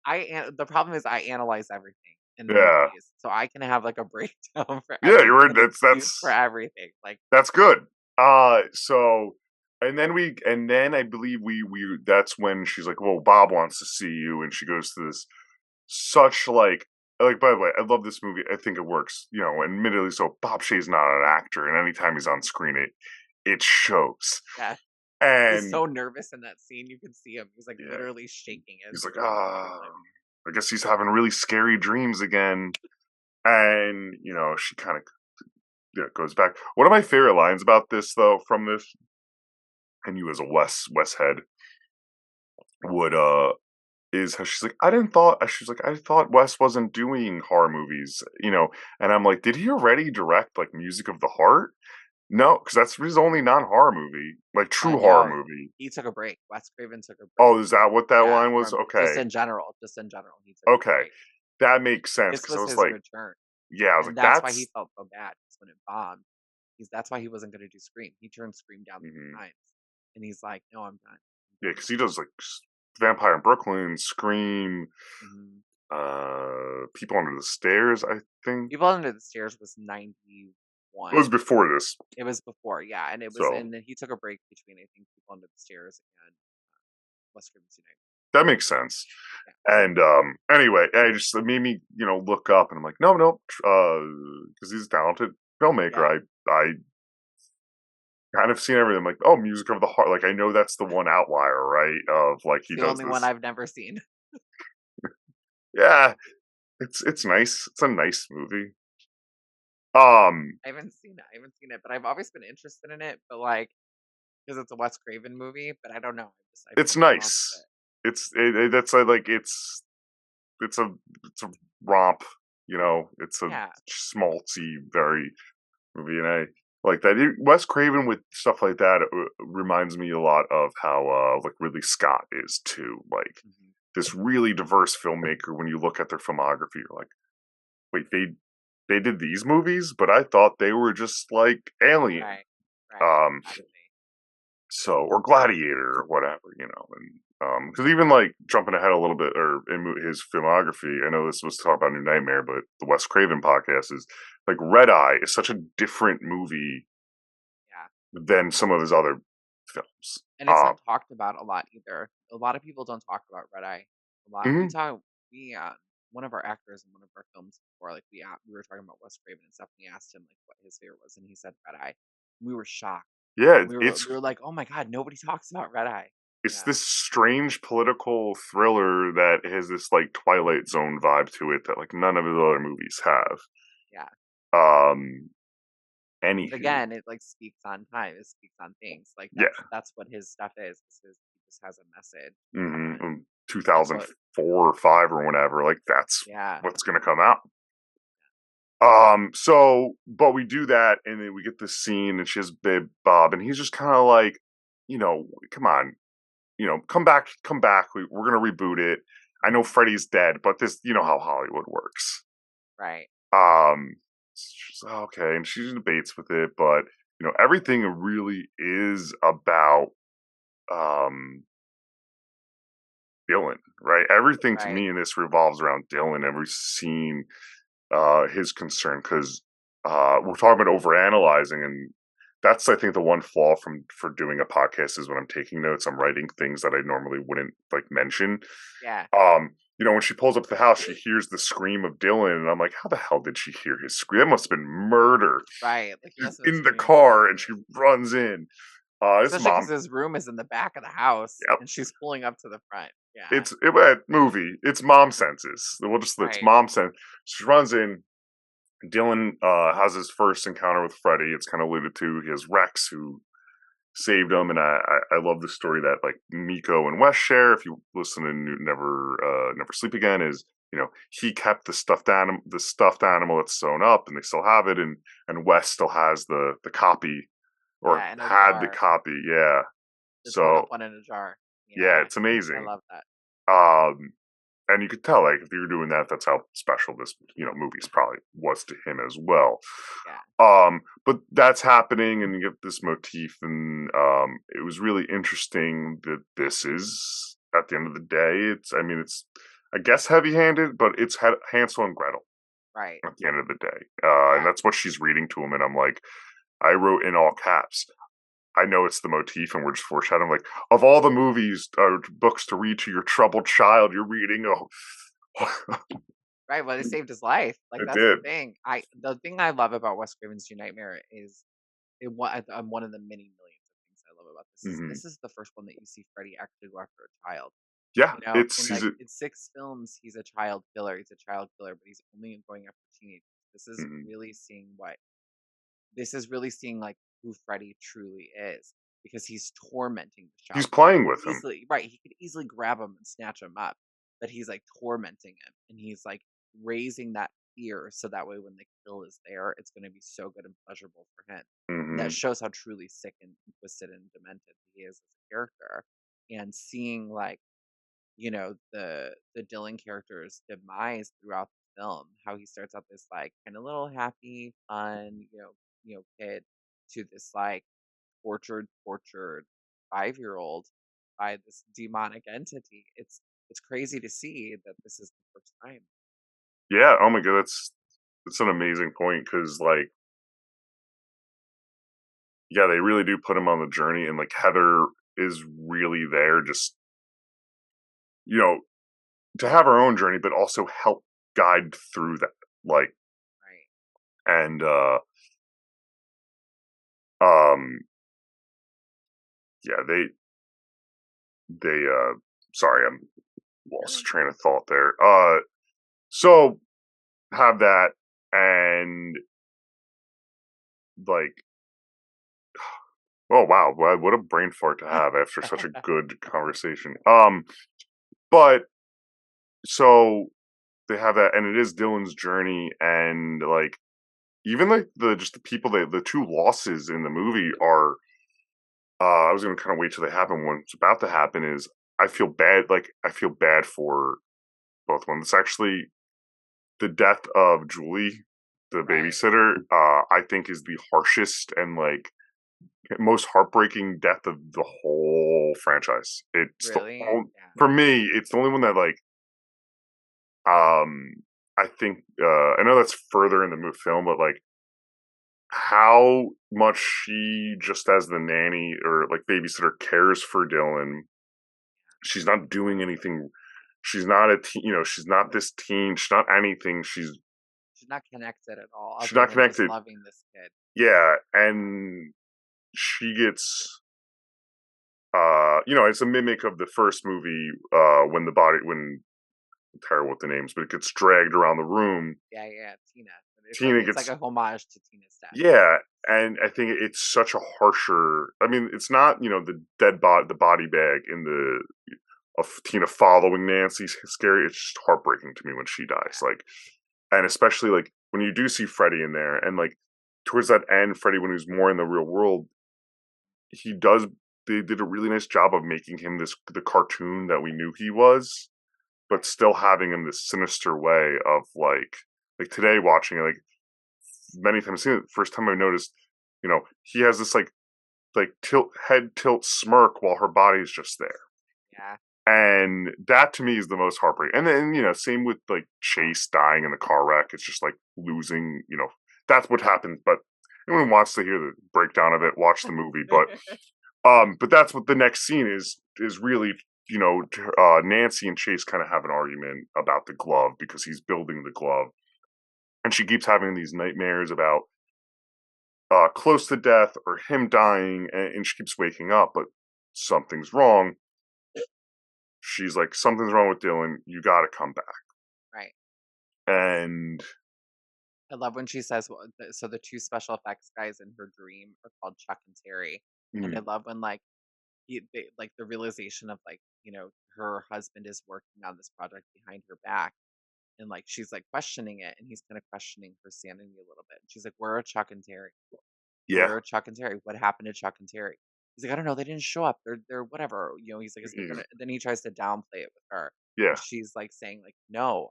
The problem is I analyze everything in the yeah, movies, so I can have like a breakdown for yeah, every you're good excuse for that's everything. Like, That's good. So, and then I believe we that's when she's like, "Well, Bob wants to see you," and she goes to this such like. By the way, I love this movie. I think it works. Admittedly, so Bob Shea's not an actor, and anytime he's on screen, it shows. yeah, he's And so nervous in that scene. You can see him. He's like yeah, literally shaking as he's he's like, reading the script. I guess he's having really scary dreams again. And she kind of goes back. One of my favorite lines about this, though, from this, and you as a Wes head would is how she's like, I thought Wes wasn't doing horror movies, and I'm like, did he already direct like Music of the Heart? No, because that's his only non-horror movie, like true horror No, movie. he took a break. Wes Craven took a break. Oh, is that what that Yeah, line was? from just Okay, in general, he took a okay, break. that makes sense, This because I was was his like, return, yeah, I was and like, that's why he that's felt so bad. Because when it bombed, that's why he wasn't going to do Scream. He turned Scream down mhm. 3 times, and he's like, "No, I'm done. I'm Yeah, done because with he does like Vampire in Brooklyn, Scream, it." Mhm. People Under the Stairs, I think. People Under the Stairs was It was 91. before this, It was before, yeah, so and then he took a break between I think People Under the Stairs and Wes Craven's Unite. that makes sense. Yeah. And anyway, it made me, look up, and I'm like, no, because he's a talented filmmaker. I kind of seen everything. I'm like, oh, Music of the Heart. Like, I know that's the one outlier, right? Of like he The does only one this. I've never seen. Yeah, it's nice. It's a nice movie. Um, I haven't seen it. I haven't seen it, but I've always been interested in it. But like, because it's a Wes Craven movie, but I don't know. I've it's never watched nice. it. That's like it's a it's a romp. It's a Yeah, schmaltzy, very movie, and I like that. Wes Craven with stuff like that reminds me a lot of how like Ridley Scott is too. Like hmm this really diverse filmmaker. When you look at their filmography, you're like, wait, they did these movies, but I thought they were just like Alien. right, right, Um, exactly. so or Gladiator or whatever, and because even like jumping ahead a little bit or in his filmography, I know this was talk about New Nightmare, but the Wes Craven podcast is like Red Eye is such a different movie Yeah, than some of his other films. and it's not talked about a lot either. A lot of people don't talk about Red Eye a lot. Mhm. We one of our actors in one of our films before, like we were talking about Wes Craven and stuff, and we asked him like what his favorite was, and he said Red Eye. We were shocked. Yeah, We were like, oh my god, nobody talks about Red Eye. it's Yeah, this strange political thriller that has this like Twilight Zone vibe to it that like none of his other movies have. yeah. Um, But Anywho, again, it like speaks on time. It speaks on things. Like yeah. that's what his stuff is he just has a message, and Mm-hmm. that's what. 2004 or 5 or whatever, like that's Yeah, what's gonna come out. But we do that, and then we get this scene, and she has Babe Bob, and he's just kind of like, come on, come back. We're gonna reboot it. I know Freddy's dead, but this, how Hollywood works. right, Um, she's like, okay, and she debates with it, but everything really is about um Dylan, right? Everything to right. me in this revolves around Dylan. Every scene, his concern, because we're talking about overanalyzing, and that's I think the one flaw for doing a podcast is when I'm taking notes, I'm writing things that I normally wouldn't like mention. Yeah, When she pulls up to the house, she hears the scream of Dylan, and I'm like, how the hell did she hear his scream? That must have been murder. right. Like he She's must have been in the screaming for car, and she years. runs in. His Especially because mom. his room is in the back of the house, Yep. and she's pulling up to the front. Yeah, It's movie. It's mom senses. It's right. mom sense. She runs in. Dylan has his first encounter with Freddy. It's kind of alluded to. He has Rex who saved him, and I love the story that like Miko and Wes share. If you listen to Never Sleep Again, is he kept the stuffed animal that's sewn up, and they still have it, and Wes still has the copy or Yeah, in a had the jar, copy. Yeah, the torn up so one in a jar. yeah, Yeah, it's I amazing. love that. Um, and you could tell, like, if you were doing that, that's how special this, movie's probably was to him as well. Yeah, But that's happening, and you get this motif, and it was really interesting that this is, at the end of the day, it's, I guess, heavy-handed, but it's Hansel and Gretel right. at the end of the day, and Yeah, that's what she's reading to him, and I'm like, I wrote in all caps. I know it's the motif, and we're just foreshadowing. Like, of all the movies or books to read to your troubled child, you're reading. Oh, right. Well, it saved his life. Like it that's the did. thing. The thing I love about Wes Craven's New Nightmare is one of the many millions of things I love about this is Hmm. this is the first one that you see Freddy actually go after a child. Yeah, You know, it's in he's like a. in 6 films, he's a child killer. He's a child killer, but he's only going after teenagers. Mhm. This is really seeing like who Freddy truly is because he's tormenting the He's child. playing with him. He could easily grab him and snatch him up, but he's like tormenting him and he's like raising that fear so that way when the kill is there, it's going to be so good and pleasurable for him. And that Hmm. shows how truly sick and twisted and demented he is as a character. And seeing like the Dylan character's demise throughout the film, how he starts out this like kind of little happy, fun, kid to this like tortured 5-year-old by this demonic entity. it's crazy to see that this is the first time. Yeah. Oh my god, that's an amazing point because like yeah, they really do put him on the journey, and like Heather is really there, just you know, to have her own journey, but also help guide through that. Like, Right. and um, yeah, they sorry, I'm lost train of thought there. So have that, and like, oh wow, what a brain fart to have after such a good conversation. But so they have that, and it is Dylan's journey, and like even like the just the people that the two losses in the movie are. I was gonna kind of wait till they happen. What's about to happen is I feel bad. Like I feel bad for both of them. It's actually the death of Julie, the Right. babysitter. I think is the harshest and like most heartbreaking death of the whole franchise. It's Really? Yeah. for me. It's the only one that like I think I know that's further in the film, but like how much she just as the nanny or like babysitter cares for Dylan. She's not doing anything. She's not a teen, she's not this teen. She's not anything. She's Not connected at all, she's other not than just connected. loving this kid. Yeah, and she gets it's a mimic of the first movie when I'm terrible with the names, but it gets dragged around the room. Yeah, Tina. Tina It's like gets a homage to Tina's death. yeah, and I think it's such a harsher. I mean, it's not the the body bag in the of Tina following Nancy scary. It's just heartbreaking to me when she dies. Yeah. Like, and especially like when you do see Freddy in there, and like towards that end, Freddy when he was more in the real world, he does. They did a really nice job of making him the cartoon that we knew he was, but still having him this sinister way of like today watching it like many times. Seen it, first time I noticed, he has this like tilt smirk while her body's just there. Yeah. And that to me is the most heartbreaking. And then, same with like Chase dying in the car wreck. It's just like losing, that's what happens. But anyone wants to hear the breakdown of it, watch the movie. But that's what the next scene is really, Nancy and Chase kind of have an argument about the glove because he's building the glove. And she keeps having these nightmares about close to death or him dying. And she keeps waking up, but something's wrong. She's like, something's wrong with Dylan. You got to come back. Right. And I love when she says, so the two special effects guys in her dream are called Chuck and Terry. And I love when like like the realization of like, her husband is working on this project behind her back. And like she's like questioning it, and he's kind of questioning her sanity a little bit. And she's like, "Where are Chuck and Terry? yeah, Where are Chuck and Terry? What happened to Chuck and Terry?" He's like, "I don't know. They didn't show up. They're whatever." He's like, "Is there gonna?" Then he tries to downplay it with her, yeah, and she's like saying like, "No,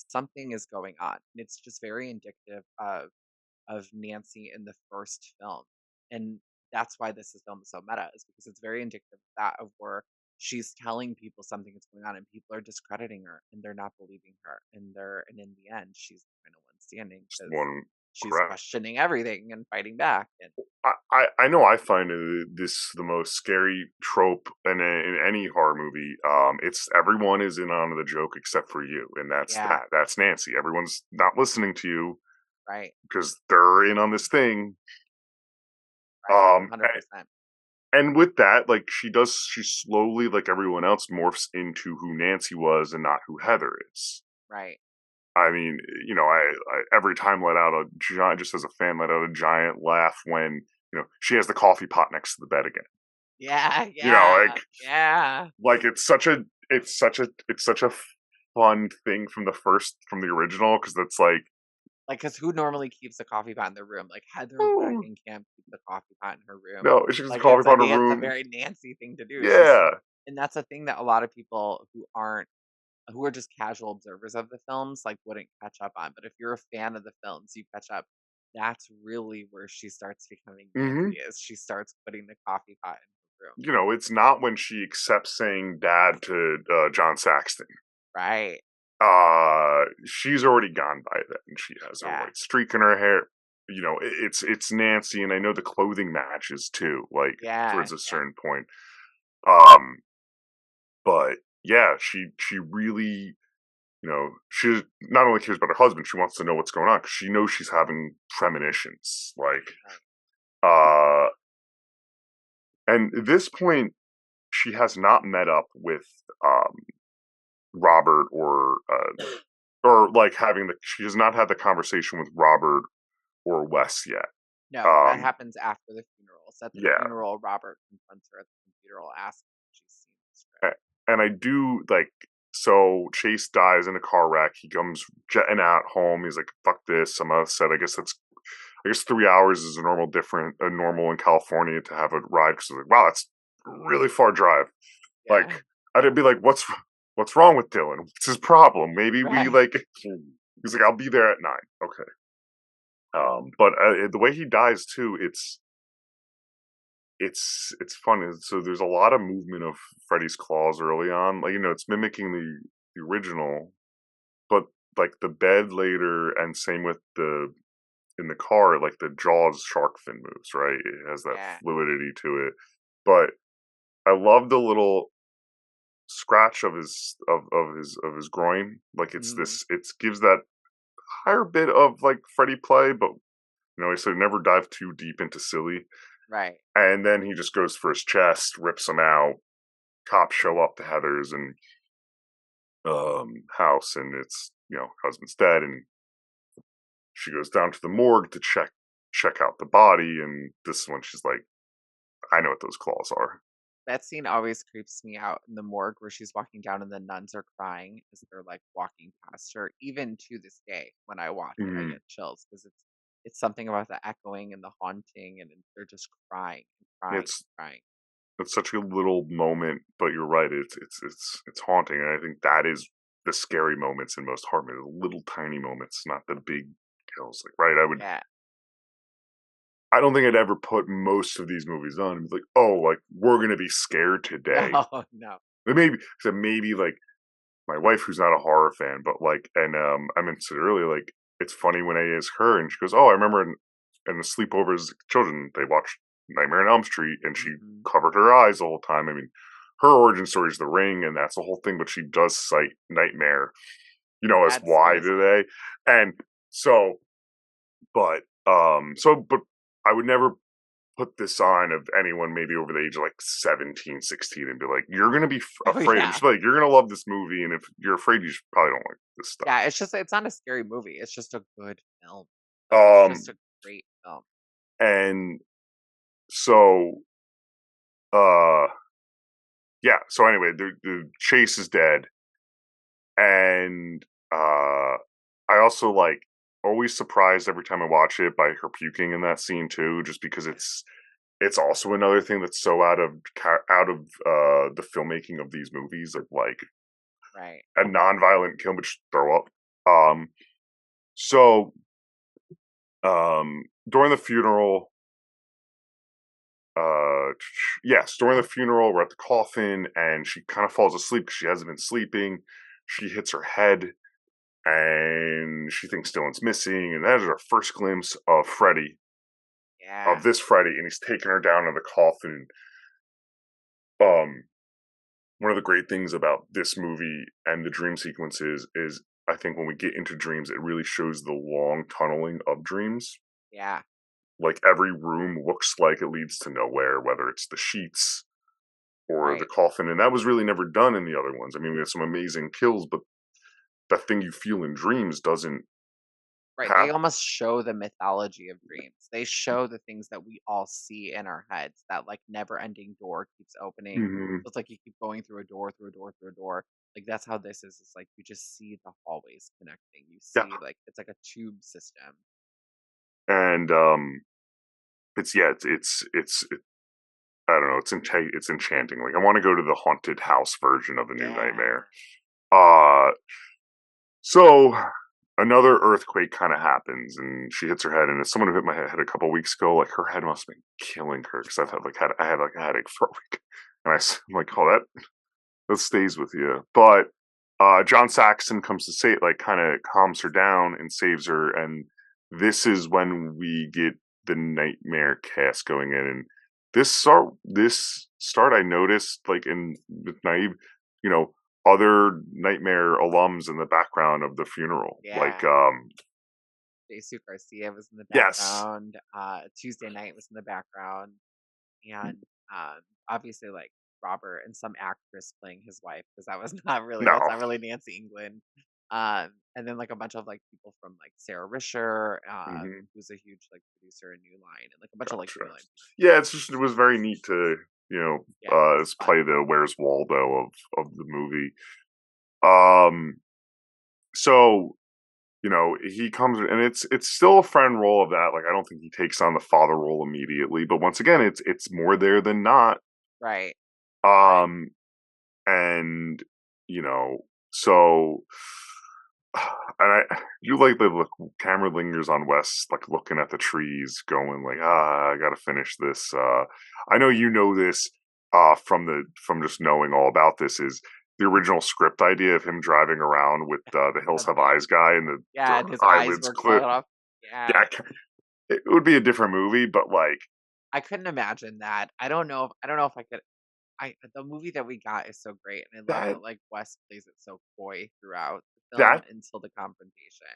something is going on." And it's just very indicative of Nancy in the first film, and that's why film is so meta, is because it's very indicative of that, of where she's telling people something is going on, and people are discrediting her, and they're not believing her, and in the end, she's the final one standing just because one she's correct. questioning everything and fighting back. And I know I find this the most scary trope in any horror movie. It's everyone is in on the joke except for you, and that's yeah, that's Nancy. Everyone's not listening to you right, because they're in on this thing. right, Um, 100%, and with that, like she slowly, like everyone else, morphs into who Nancy was and not who Heather is. right, I mean, I every time let out a giant, just as a fan, let out a giant laugh when she has the coffee pot next to the bed again. yeah, You know, yeah, yeah. like it's such a fun thing from the original because it's like, Like, because who normally keeps a coffee pot in their room? Like, Heather oh, Wagenkamp keeps the coffee pot in her room. no, she has the Like, coffee pot in her It's a room. very Nancy thing to do. Yeah, And that's a thing that a lot of people who are just casual observers of the films, like, wouldn't catch up on. But if you're a fan of the films, you catch up. That's really where she starts becoming hmm Nancy, is she starts putting the coffee pot in true. it's not when she accepts saying dad to John Saxton. Right. She's already gone by then. She has a Yeah. white streak in her hair. It's Nancy, and I know the clothing matches too, like Yeah. towards a Yeah. certain point. But yeah, she really, she not only cares about her husband, she wants to know what's going on because she knows she's having premonitions. Like, Right. and at this point, she has not met up with Robert or like she has not had the conversation with Robert or Wes yet. No, that happens after the funeral. So at the Yeah, funeral, Robert confronts her at the computer, asks if she's seen the script. and I do like. So Chase dies in a car wreck. He comes jetting out home. He's like, "Fuck this!" I'm upset. I guess 3 hours is a normal in California to have a ride. Because like, wow, that's a really far drive. Yeah. Like, I'd be like, what's wrong with Dylan? What's his problem? Maybe we Right. like. He's like, I'll be there at 9. Okay. But the way he dies too, it's fun. So there's a lot of movement of Freddy's claws early on. Like, it's mimicking the original, but like the bed later, and same with in the car, like the Jaws shark fin moves, right? It has that Yeah. fluidity to it. But I love the little scratch of his groin. Like it's Mhm. it gives that higher bit of like Freddy play, but he said never dive too deep into silly. Right. And then he just goes for his chest, rips him out. Cops show up to Heather's and house, and it's husband's dead, and she goes down to the morgue to check out the body, and this is when she's like, I know what those claws are. That scene always creeps me out in the morgue where she's walking down and the nuns are crying as they're like walking past her. Even to this day, when I watch it, I Mm. get chills because it's something about the echoing and the haunting, and they're just crying and crying It's and crying. it's such a little moment, but you're right. It's haunting, and I think that is the scary moments in most horror movies. The little tiny moments, not the big kills. Like, right? Yeah. I don't think I'd ever put most of these movies on and be like, oh, like we're gonna be scared today. No, no. But maybe like my wife, who's not a horror fan, but like, and I mentioned earlier, like it's funny when I ask her, and she goes, "Oh, I remember in the sleepovers, children they watched Nightmare on Elm Street, and she Mhm. covered her eyes the whole time." I mean, her origin story is The Ring, and that's the whole thing. But she does cite Nightmare, as That's why really scary. today, and so, but I would never put this on of anyone maybe over the age of like 17, 16, and be like, you're going to be Oh, afraid. yeah. Just be like, you're going to love this movie. And if you're afraid, you probably don't like this stuff. Yeah, it's not a scary movie. It's just a good film. Like, it's just Um, a great film. and so, uh, yeah. So anyway, the Chase is dead. And, I also like always surprised every time I watch it by her puking in that scene too, just because it's also another thing that's so out of the filmmaking of these movies of like Right. a non-violent kill, but just throw up. Um, so during the funeral, yes, during the funeral, we're at the coffin, and she kind of falls asleep because she hasn't been sleeping. She hits her head, and she thinks Dylan's missing, and that is our first glimpse of Freddy, Yeah. of this Freddy, and he's taking her down in the coffin. Um, One of the great things about this movie and the dream sequences is I think when we get into dreams, it really shows the long tunneling of dreams. Yeah. Like every room looks like it leads to nowhere, whether it's the sheets or the Right. coffin. And that was really never done in the other ones. I mean, we have some amazing kills, but that thing you feel in dreams doesn't Right. They happen. almost show the mythology of dreams. They show the things that we all see in our heads. That like never ending door keeps opening. Mm-hmm. It's like you keep going through a door, through a door, through a door. Like that's how this is. It's like you just see the hallways connecting. You Yeah. see like it's like a tube system. And I don't know, it's enchanting. Like I want to go to the haunted house version of the new Yeah. Nightmare. Uh So, another earthquake kind of happens, and she hits her head. And as someone who hit my head a couple weeks ago, like her head must have been killing her because I had like a headache for a week, and I'm like, oh, that stays with you. But John Saxon comes to say, like, kind of calms her down and saves her, and this is when we get the Nightmare cast going in. And this start I noticed, like, in with Naive, you know, other Nightmare alums in the background of the funeral. Like, Yeah. Jesus Garcia was in the yes, background. Tuesday Night was in the background, and obviously like Robert and some actress playing his wife because that's no, not really Nancy England. And then like a bunch of like people from like Sarah Risher, hmm, who's a huge like producer in New Line, and like a bunch of like gotcha. New Line people. Yeah, it's just it was very neat to Yeah, it was fun. play the Where's Waldo of the movie. Um, so he comes and it's still a friend role of that. Like, I don't think he takes on the father role immediately, but once again, it's more there than not. Right, right. Um, and so and I you like the look camera lingers on Wes, like looking at the trees, going like, I gotta finish this. I know this from just knowing all about this is the original script idea of him driving around with the Hills The Have big, Eyes guy and yeah, and his eyes eyelids were clip. cut off. Yeah, Yeah, it would be a different movie, but like I couldn't imagine that. I don't know if I could. I The movie that we got is so great, and I love that that like Wes plays it so coy throughout the film that until the confrontation.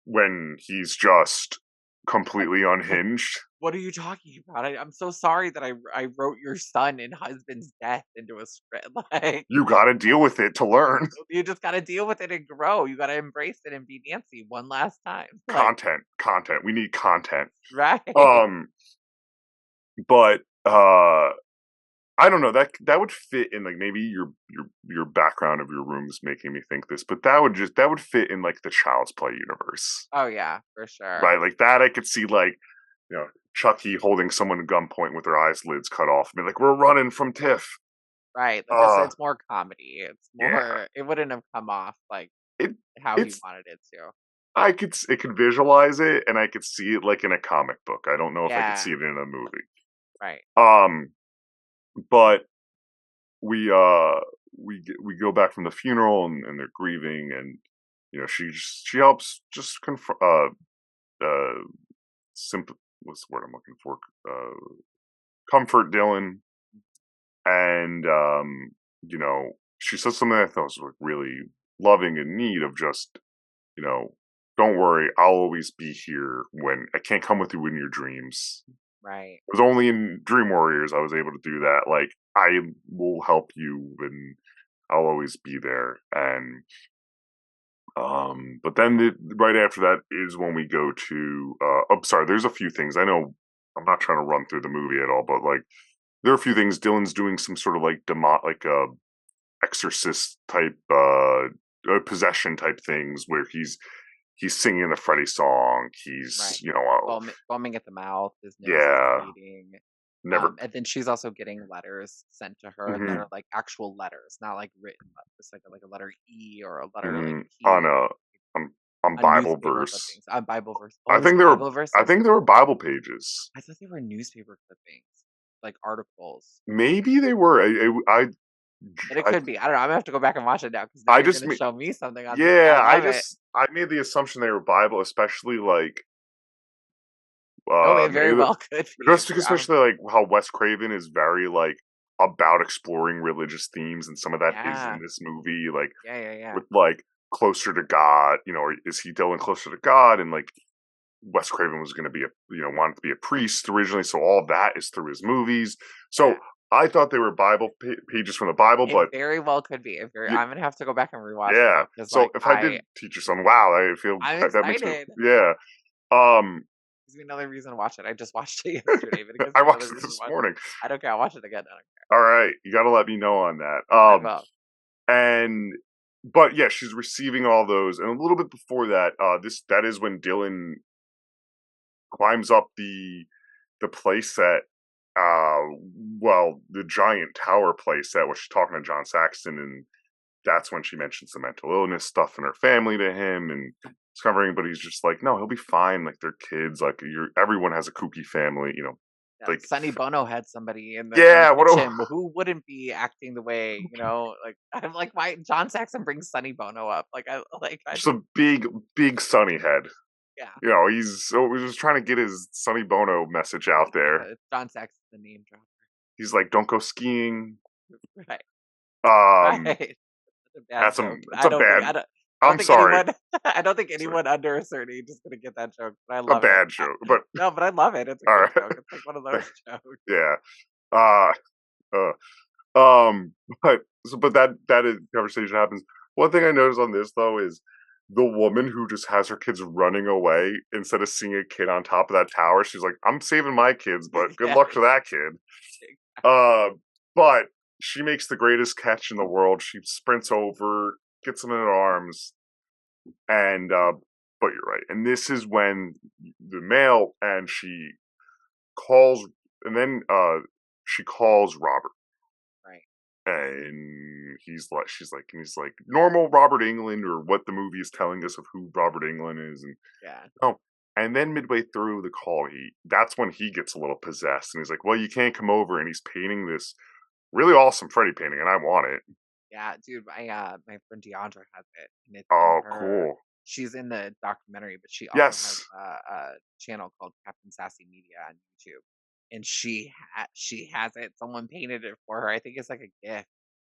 when he's just Like, completely like, unhinged. what are you talking about? I'm so sorry that I wrote your son and husband's death into a script. Like, You got to deal with it to learn. you just got to deal with it and grow. You got to embrace it and be Nancy one last time. Like, Content. We need content. right, Um, but I don't know, that would fit in, like, maybe your background of your room is making me think this, but that would fit in like the Child's Play universe, oh yeah, for sure. right? Like that I could see, like, Chucky holding someone at gunpoint with their eyes lids cut off, and be like, we're running from Tiff. Right, like Uh, it's more comedy. It's yeah, more. It wouldn't have come off like it how he it's wanted it to. I could visualize it and I could see it like in a comic book. I don't know if I could see Yeah, it in a movie. right. Um, but we we go back from the funeral, and they're grieving, and she helps just confront simple what's the word I'm looking for, comfort Dylan. And she says something I thought was like really loving and neat, of just, you know don't worry, I'll always be here. When I can't come with you in your dreams, Right. it was only in Dream Warriors I was able to do that. Like, I will help you, and I'll always be there. And but then right after that is when we go to I'm sorry, there's a few things. I know I'm not trying to run through the movie at all, but like there are a few things. Dylan's doing some sort of like exorcist type possession type things, where he's singing the Freddy song. Right. He's Foaming at the mouth, his nose is yeah, bleeding. never. And then she's also getting letters sent to her that Hmm, are like actual letters, not like written letters, like a letter E or a letter like hmm, on P, on on Bible newspaper verse. clippings, on Bible verse. Oh, I is think it Bible I verses? think there were Bible pages. I thought they were newspaper clippings, like articles. Maybe they were. But it I, could be. I don't know. I'm gonna have to go back and watch it now because now I you're just gonna show me something on this, and I yeah. love it. I made the assumption they were Bible, especially like Oh, it very maybe well could be. just because, especially like how Wes Craven is very like about exploring religious themes, and some of that is in Yeah, this movie, like yeah, yeah, yeah, with like closer to God. Or is he Dylan closer to God? And like Wes Craven was going to be wanted to be a priest originally, so all of that is through his movies. yeah. So I thought they were Bible pages from the Bible, It but very well could be. I'm gonna have to go back and rewatch it yeah. now because, So like, if I did teach you something, wow, I feel I'm that makes me, excited. yeah. Um, Gives me another reason to watch it. I just watched it yesterday, but it gives I me another watched it reason to this watch it. morning. I don't care. I'll watch it again. I don't All right, you got to let me know on that. care. I will. And but yeah, she's receiving all those, and a little bit before that, that is when Dylan climbs up the place that, uh, well, the giant tower place that was talking to John Saxton, and that's when she mentions the mental illness stuff in her family to him and discovering, but he's just like, no, he'll be fine. Like they're kids. Like everyone has a kooky family, Yeah, like, Sonny Bono had somebody in the yeah, what a, kitchen. Well, who wouldn't be acting the way, like I'm like, why John Saxon brings Sonny Bono up? I just just a big sunny head. yeah. We're just trying to get his Sonny Bono message out there. It's John Saxon, the name dropper. He's like, don't go skiing. Right. Um, Right. That's a bad that's a, joke. it's a bad, I don't I'm think sorry. anyone I don't think Sorry. anyone under a certain age is gonna get that joke, but I A love it. bad joke, but No, but I love it. It's a all good right. joke. It's like one of those jokes. Yeah. Uh, but that is conversation happens. One thing I noticed on this though is the woman who just has her kids running away instead of seeing a kid on top of that tower. She's like, "I'm saving my kids, but good Yeah. luck to that kid." But she makes the greatest catch in the world. She sprints over, gets him in her arms, and but you're right. And this is when the male and she calls, and then she calls Robert. Right. And she's like normal Robert Englund, or what the movie is telling us of who Robert Englund is, and Yeah. and then midway through the call, that's when he gets a little possessed, and he's like, "Well, you can't come over," and he's painting this really awesome Freddy painting, and I want it. Yeah, dude, my friend Deandra has it, and it's in Oh, her. cool. She's in the documentary, but she also has Yes. a channel called Captain Sassy Media on YouTube, and she has it. Someone painted it for her. I think it's like a gift,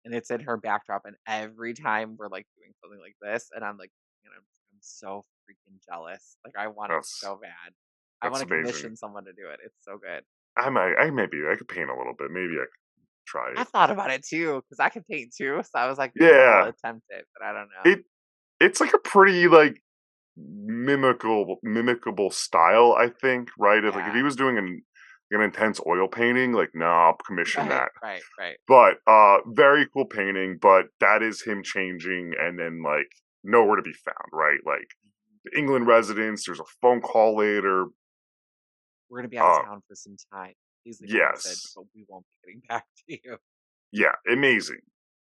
and it's in her backdrop. And every time we're like doing something like this, and I'm like, I'm so freaking jealous. Like I want it That's so bad. I want that's to amazing. commission someone to do it. It's so good. I could paint a little bit. Maybe I could try I it. thought about it too because I can paint too, so I was like, maybe I'll Yeah. attempt it, but I don't know. It's like a pretty like mimicable style, I think, right? Like if Yeah. he was doing an intense oil painting, like, nah, I'll commission Right. that. Right. Right. But very cool painting, but that is him changing and then like nowhere to be found, right? Like the England residence, there's a phone call later. We're gonna be out of Uh town for some time. Please leave a message, yes. but we won't be getting back to you. Yeah, amazing.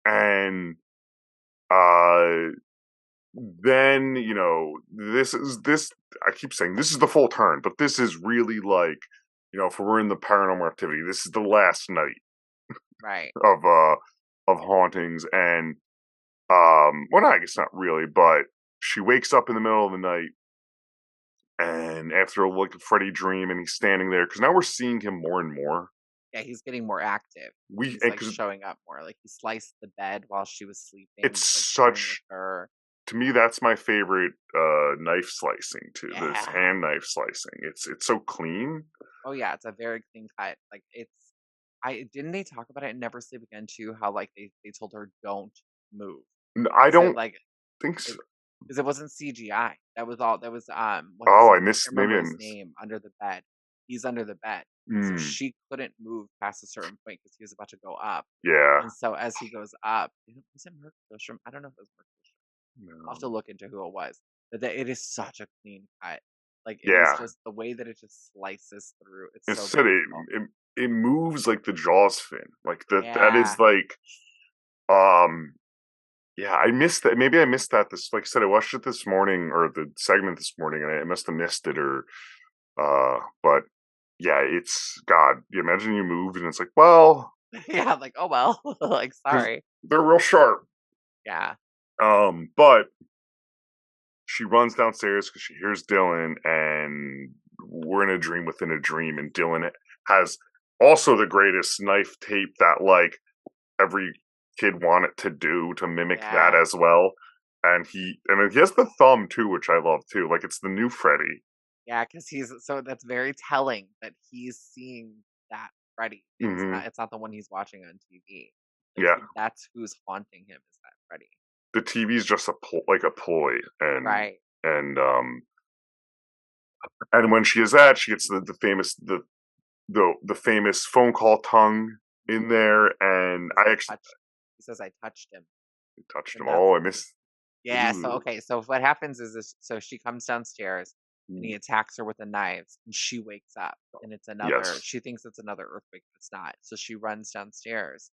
And uh then, this I keep saying this is the full turn, but this is really like, if we're in the paranormal activity, this is the last night Right. of hauntings, and well, no, I guess not really, but she wakes up in the middle of the night, and after like a Freddy dream, and he's standing there because now we're seeing him more and more. Yeah, he's getting more active. We He's and like because showing up more. Like he sliced the bed while she was sleeping, it's just like playing with such her. to me that's my favorite knife slicing too. This Yeah. hand knife slicing. It's so clean. Oh yeah, it's a very clean cut. Like I didn't they talk about it in Never Sleep Again too, how like they told her don't move. I Is it don't like think so. it because it wasn't CGI. That was all that was what's his Oh, I name? I missed. can't Maybe remember I his missed. name under the bed. He's under the bed. So Mm, she couldn't move past a certain point because he was about to go up. yeah. And so as he goes up, was it Merc Filstrom? I don't know if it was Merc Filstrom. I'll have to No. look into who it was. But it is such a clean cut. Like it is Yeah. just the way that it just slices through. It's so Instead, beautiful. it moves like the Jaws fin. Like that is Yeah. like um yeah. I missed that. Maybe I missed that. This, like I said, I watched it this morning, or the segment this morning, and I must have missed it, or but yeah, it's God. You imagine you moved, and it's like, well, Yeah, like, oh well. Like because sorry. they're real sharp. Yeah. But she runs downstairs because she hears Dylan, and we're in a dream within a dream, and Dylan has also the greatest knife tape that like every kid wanted to do to mimic that Yeah. as well. And he has the thumb too, which I love too. Like it's the new Freddy. Yeah, because so that's very telling that he's seeing that Freddy. Hmm. It's not the one he's watching on TV. Like Yeah, that's who's haunting him is that Freddy. the TV's just like a ploy, and Right. and and when she is that, she gets the famous the famous phone call tongue in there, and I actually He says I touched him. touched And him. that's Oh, I missed. yeah, so Ooh. okay, so what happens is this so she comes downstairs and he Mm. attacks her with the knives and she wakes up and it's another Yes. she thinks it's another earthquake, but it's not. So she runs downstairs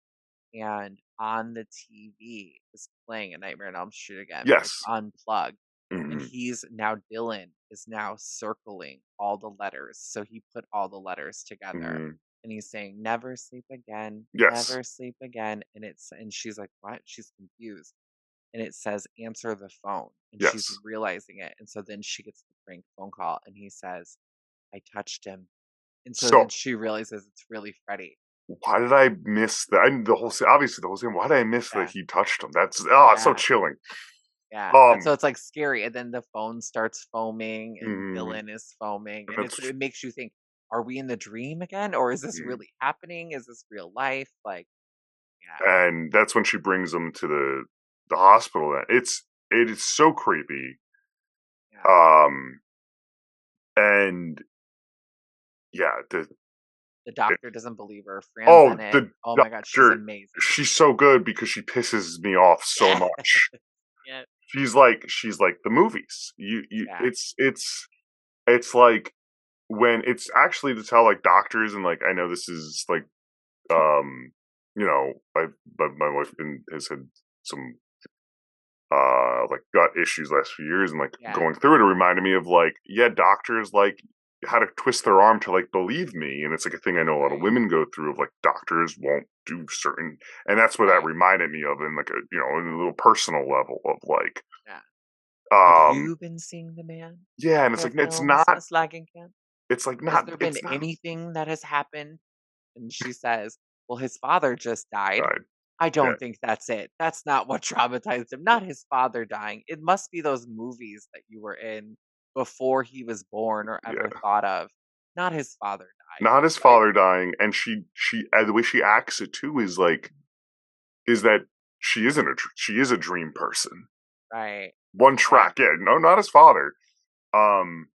and on the TV is playing A Nightmare on Elm Street again, but it's Yes. unplugged. And Hmm. Dylan is now circling all the letters. So he put all the letters together Hmm. and he's saying, never sleep again, Yes. never sleep again. And she's like, what? She's confused. And it says, answer the phone. And she's Yes. realizing it. And so then she gets the prank phone call and he says, I touched him. And so then So she realizes it's really Freddy. why did I miss that? The whole scene, obviously the whole scene. Why did I miss that Yeah. he touched him? That's it's so Yeah. chilling. Yeah. And so Um, it's like scary. And then the phone starts foaming and mm, Dylan is foaming. and And that's it makes you think, are we in the dream again? Or is this mm, really happening? Is this real life? Like, yeah. and that's when she brings him to the hospital. It is so creepy. Yeah. Um, and yeah, The doctor doesn't believe her. Fran's oh, in it. the Oh my God. She's doctor, amazing. she's so good because she pisses me off so Yeah. much. Yeah. She's like the movies. You Yeah. it's like when it's actually to tell like doctors and like I know this is like um my wife has had some like gut issues last few years and like Yeah. going through it reminded me of like doctors like how to twist their arm to like believe me, and it's like a thing I know a lot of Right. women go through of like doctors won't do certain, and that's what that Right. reminded me of in like a in a little personal level of like Yeah. Have um you been seeing the man yeah, and who it's has like been almost Miss Lagenkamp? Has there been it's not anything that has happened? And she says, well, his father just died. right. I Yeah, don't think that's it. That's not what traumatized him. Not his father dying. It must be those movies that you were in before he was born or ever yeah. thought of. Not his father dying. Not his Like, father dying, and she the way she acts it too is that she is a dream person. right. One Yeah. track, yeah, no, not his father. Um,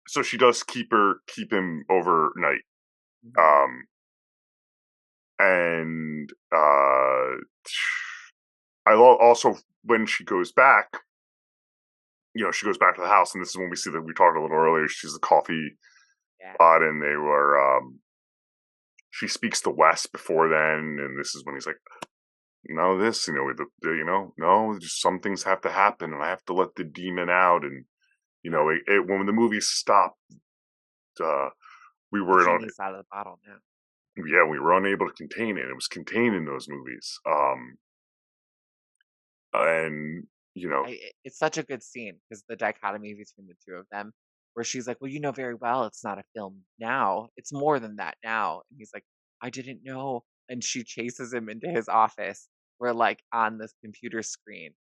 so she does keep him overnight. Mhm. Um, and also when she goes back, she goes back to the house, and this is when we see that we talked a little earlier. She's a coffee Yeah. pot, and they were. She speaks to Wes before then, and this is when he's like, "No, this, no, just some things have to happen, and I have to let the demon out." And Yeah. when the movie stopped, uh, we The were on. genie's out of the bottle now. Yeah, we were unable to contain it. It was contained in those movies. And It's such a good scene because the dichotomy between the two of them, where she's like, "Well, you know very well it's not a film now. It's more than that now." And he's like, "I didn't know." And she chases him into his office. Where like on this computer screen,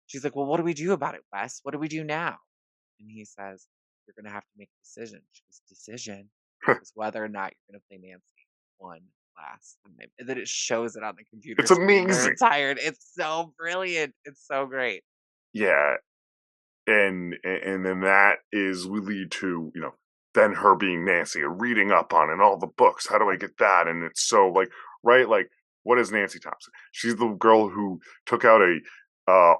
she's like, "Well, what do we do about it, Wes? What do we do now?" And he says, "You're gonna have to make a decision." She goes, "Decision is whether or not you're gonna play Nancy one last time." And then it shows it on the computer it's screen. They're amazing. retired. It's so brilliant. It's so great. Yeah, and then that is we lead to then her being Nancy and reading up on it and all the books. How do I get that? And it's so like right like what is Nancy Thompson? She's the girl who took out a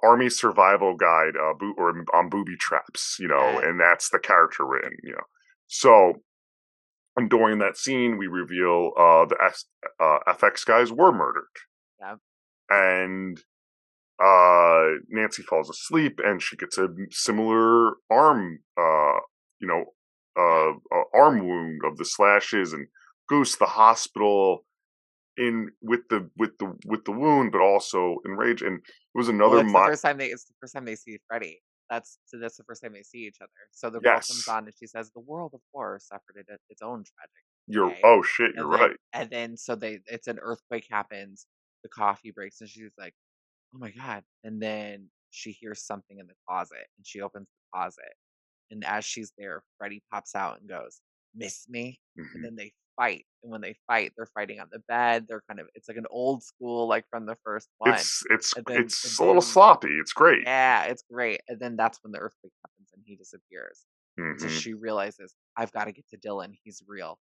army survival guide or on booby traps, Yes. and that's the character written. So and during that scene, we reveal the FX guys were murdered, Yep. and Nancy falls asleep and she gets a similar you know, Yeah. arm wound of the slashes and goes to the hospital in with the wound, but also enraged. And it was Well, another it's the first time they see Freddy. That's the first time they see each other. So the girl comes yes, on and she says, "The world of horror suffered its own tragic you're day." oh shit, you're right. And then so it's an earthquake happens, the coffee breaks, and she's like, "Oh my God." And then she hears something in the closet and she opens the closet. And as she's there, Freddy pops out and goes, "Miss me?" And Hmm. then they fight. And when they fight, they're fighting on the bed. It's like an old school, like from the first one. And It's a little then sloppy. It's great. yeah, it's great. And then that's when the earthquake happens and he disappears. And so Hmm. she realizes, I've got to get to Dylan. He's real.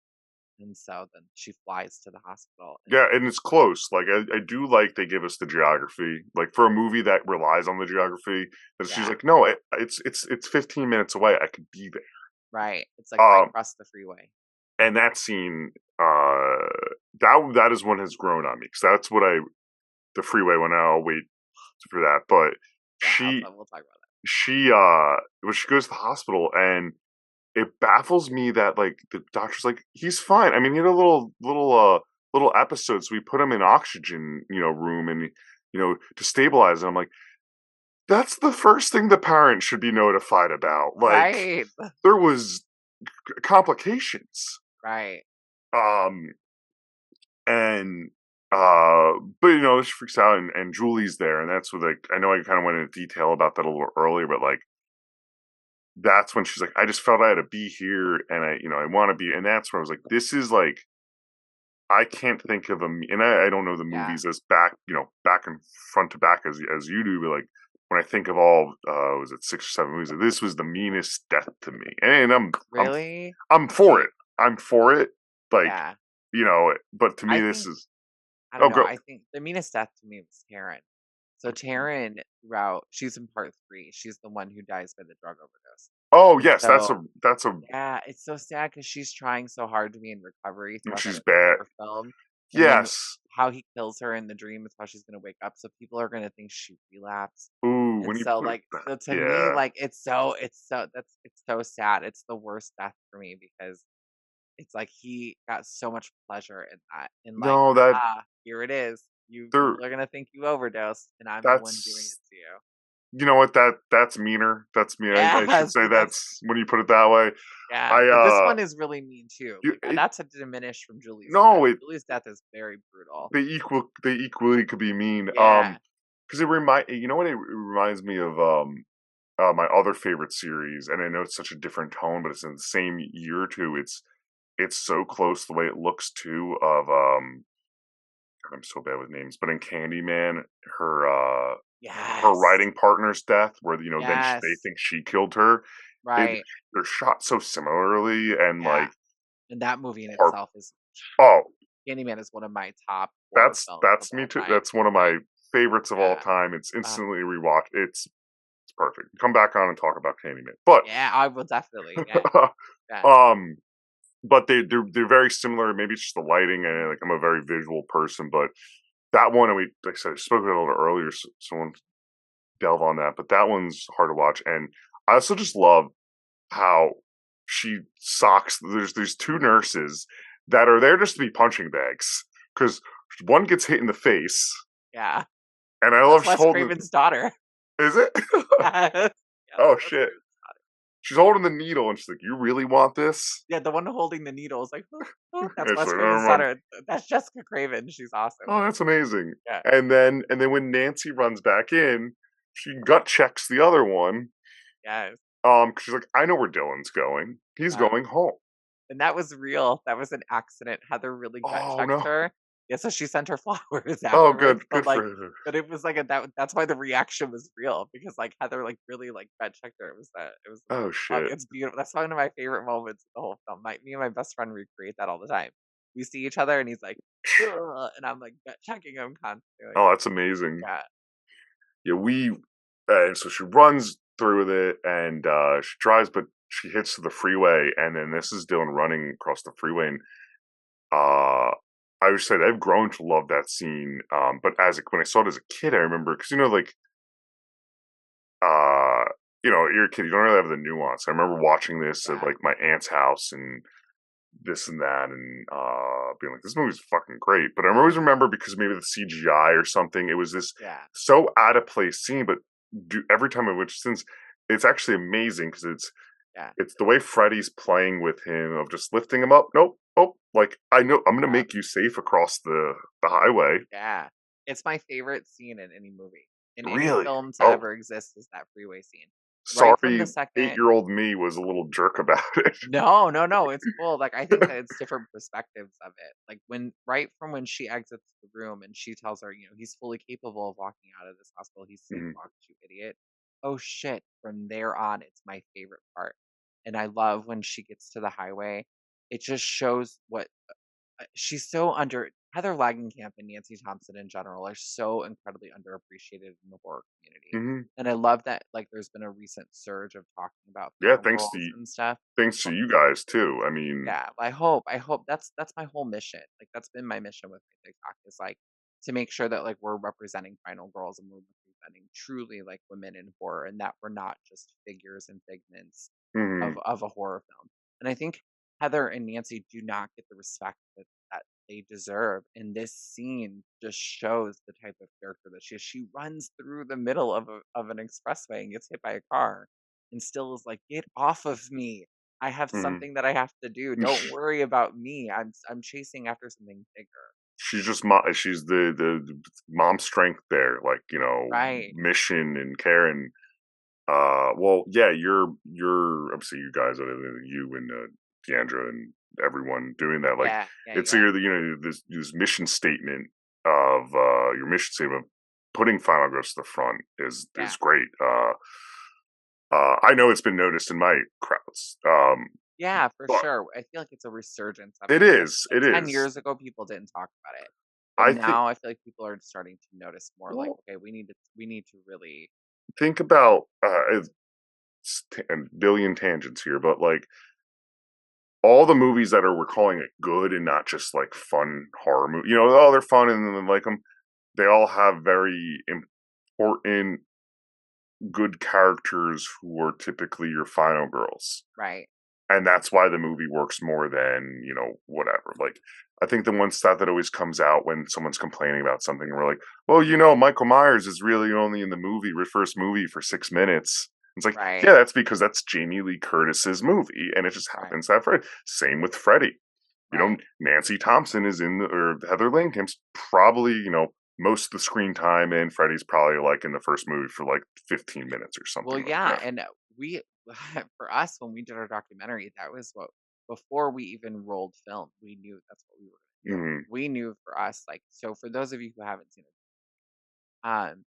And so then she flies to the hospital Yeah, and and it's close. Like I do like they give us the geography. Like for a movie that relies on the geography, that she's yeah, like, no, it's 15 minutes away. I could be there. right. It's like right Um, across the freeway. and that scene, that is what has grown on me because that's what I the freeway one. I'll wait for that. But Yeah, she we'll talk about that. she when she goes to the hospital, and it baffles me that like the doctor's like, he's fine. I mean, he had a little episode, so we put him in oxygen, room, and to stabilize him. I'm like, that's the first thing the parent should be notified about. Like, Right. there was complications. Right. Um, and but she freaks out, and Julie's there, and that's what, like, I know I kind of went into detail about that a little earlier, but like that's when she's like, I just felt I had to be here, and I want to be, and that's where I was like, this is like, I can't think of and I don't know the Yeah. movies as back and front to back as you do, but like when I think of all, was it 6 or 7 movies? This was the meanest death to me, and Really? I'm for it. I'm for it. Like, Yeah. but to me, I this think is I oh don't know. go I think the meanest death to me was Taryn. So Taryn, throughout, she's in part 3. She's the one who dies by the drug overdose. oh And yes, so, that's a yeah, it's so sad because she's trying so hard to be in recovery throughout that she's bad. entire film. And then Yes. how he kills her in the dream is how she's gonna wake up. So people are gonna think she relapsed. Ooh, And when you so, put it like, back, so to me, yeah. like, it's so sad. It's the worst death for me because it's like he got so much pleasure in that. And like, No, that here it is. there. People are gonna think you overdosed, and I'm the one doing it That's to you. you know what that's meaner. That's me. I should Yeah, say see, that's that's when you put it that way. yeah. I But this one is really mean too. you, Like, it, not to diminish from Julie's death. no, it Julie's death is very brutal. they equally could be mean. Yeah. Because you know what, it reminds me of my other favorite series, and I know it's such a different tone, but it's in the same year too. It's so close the way it looks too of I'm so bad with names, but in Candyman, her Yes. writing partner's death, where then they Yes. think she killed her. It Right. they're shot so similarly, and Yeah. like And that movie in heart. itself is Oh, Candyman is one of my top horror that's films of that's me all too. time. That's one of Like, my favorites of all yeah. time. It's Uh, instantly rewatch. It's perfect. Come back on and talk about Candyman, but yeah, I will definitely. Yeah. Yeah. um, but they're very similar. Maybe it's just the lighting, and like I'm a very visual person, but that one, and like I said, I spoke about it a little earlier, so someone delve on that, but that one's hard to watch. And I also just love how she socks. There's 2 nurses that are there just to be punching bags, because one gets hit in the face, Yeah. and I That's love she's Wes holding. Craven's daughter. Is it? Yes. Yeah, Oh that's Wes shit! Craven's daughter. She's holding the needle, and she's like, "You really want this?" Yeah, the one holding the needle is like, that's And she's Wes like, Craven's "Never mind." daughter. That's Jessica Craven. She's awesome. Oh, that's amazing. Yeah. And then when Nancy runs back in, she gut checks the other one. Yes. 'Cause she's like, I know where Dylan's going. He's Yeah. going home. And that was real. That was an accident. Heather really gut Oh checked no. her. Yeah, so she sent her flowers Oh, afterwards. good, But good like, for her. but it was like that's why the reaction was real because like Heather like really like gut checked her. It was Oh shit. it's beautiful. That's one of my favorite moments of the whole film. Me and my best friend recreate that all the time. We see each other and he's like, "Ugh," and I'm like gut checking him constantly. Oh, that's amazing. Yeah. Yeah, and so she runs through with it, and she drives, but she hits the freeway, and then this is Dylan running across the freeway, and uh, I would say that I've grown to love that scene. But when I saw it as a kid, I remember, because like uh, you're a kid, you don't really have the nuance. I remember watching this at Yeah. like my aunt's house and this and that, and being like, this movie's fucking great. But I always remember, because maybe the CGI or something, it was this Yeah. so out of place scene, but every time I watch, since it's actually amazing, because Yeah. it's the way Freddy's playing with him, of just lifting him up. Nope. Oh, like, I know I'm gonna Yeah. make you safe across the highway. Yeah. It's my favorite scene in any movie. In any Really? film to Oh, ever exist is that freeway scene. Right from sorry, the second 8-year-old me was a little jerk about it. No, no, no, it's cool. Like I think that it's different perspectives of it. Like right from when she exits the room and she tells her, he's fully capable of walking out of this hospital. He's Mhm. sleepwalked, you idiot. Oh shit. From there on, it's my favorite part. And I love when she gets to the highway. It just shows what she's so under Heather Langenkamp and Nancy Thompson in general are so incredibly underappreciated in the horror community. Mhm. And I love that like there's been a recent surge of talking about Yeah, film roles and stuff. thanks to you guys too. I mean, Yeah, I hope that's my whole mission. Like that's been my mission with my TikTok is like to make sure that like we're representing final girls and we're representing truly like women in horror and that we're not just figures and figments Hmm. of a horror film. And I think Heather and Nancy do not get the respect that they deserve. And this scene just shows the type of character that she is. She runs through the middle of an expressway and gets hit by a car and still is like, get off of me. I have Hmm. something that I have to do. Don't worry about me. I'm chasing after something bigger. She's just she's the mom strength there, like, Right. mission and care. And well, yeah, you're obviously you guys, you and Deandra and everyone doing that, like, Yeah. Yeah. it's Yeah. this mission statement of your mission statement of putting final girls to the front is Yeah. great. I know it's been noticed in my crowds. Yeah, for But sure. I feel like it's a resurgence of it it. Like is, like it 10 is. years ago, people didn't talk about it. But I think, now I feel like people are starting to notice more like, well, okay, we need to really think about a billion tangents here, but like all the movies that we're calling it good and not just like fun horror movie. Oh, they're fun and then like them. They all have very important, good characters who are typically your final girls, right. and that's why the movie works more than whatever. Like, I think the one stat that always comes out when someone's complaining about something, we're like, well, Michael Myers is really only in the first movie for 6 minutes. It's like, Right. yeah, that's because that's Jamie Lee Curtis's movie, and it just Right. happens that Freddy. Same with Freddy. Right. Nancy Thompson is or Heather Langham's probably, most of the screen time, and Freddy's probably like in the first movie for like 15 minutes or Well, something like yeah, that. and we for us when we did our documentary, that was what before we even rolled film, we knew that's what we were gonna do. Hmm. We knew for us, like so for those of you who haven't seen it,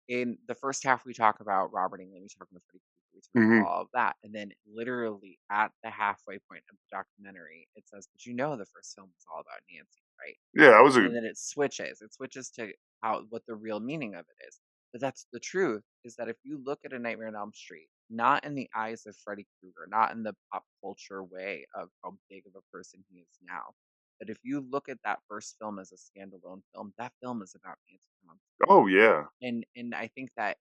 in the first half, we talk about Robert Englund, we talk about Freddy Krueger, we talk Hmm. about all of that, and then literally at the halfway point of the documentary, it says, "But the first film was all about Nancy, right?" Yeah, that was a And then it switches. It switches to how what the real meaning of it is. But that's the truth. Is that if you look at A Nightmare on Elm Street, not in the eyes of Freddy Krueger, not in the pop culture way of how big of a person he is now, but if you look at that first film as a standalone film, that film is about Nancy Thompson oh yeah, and I think that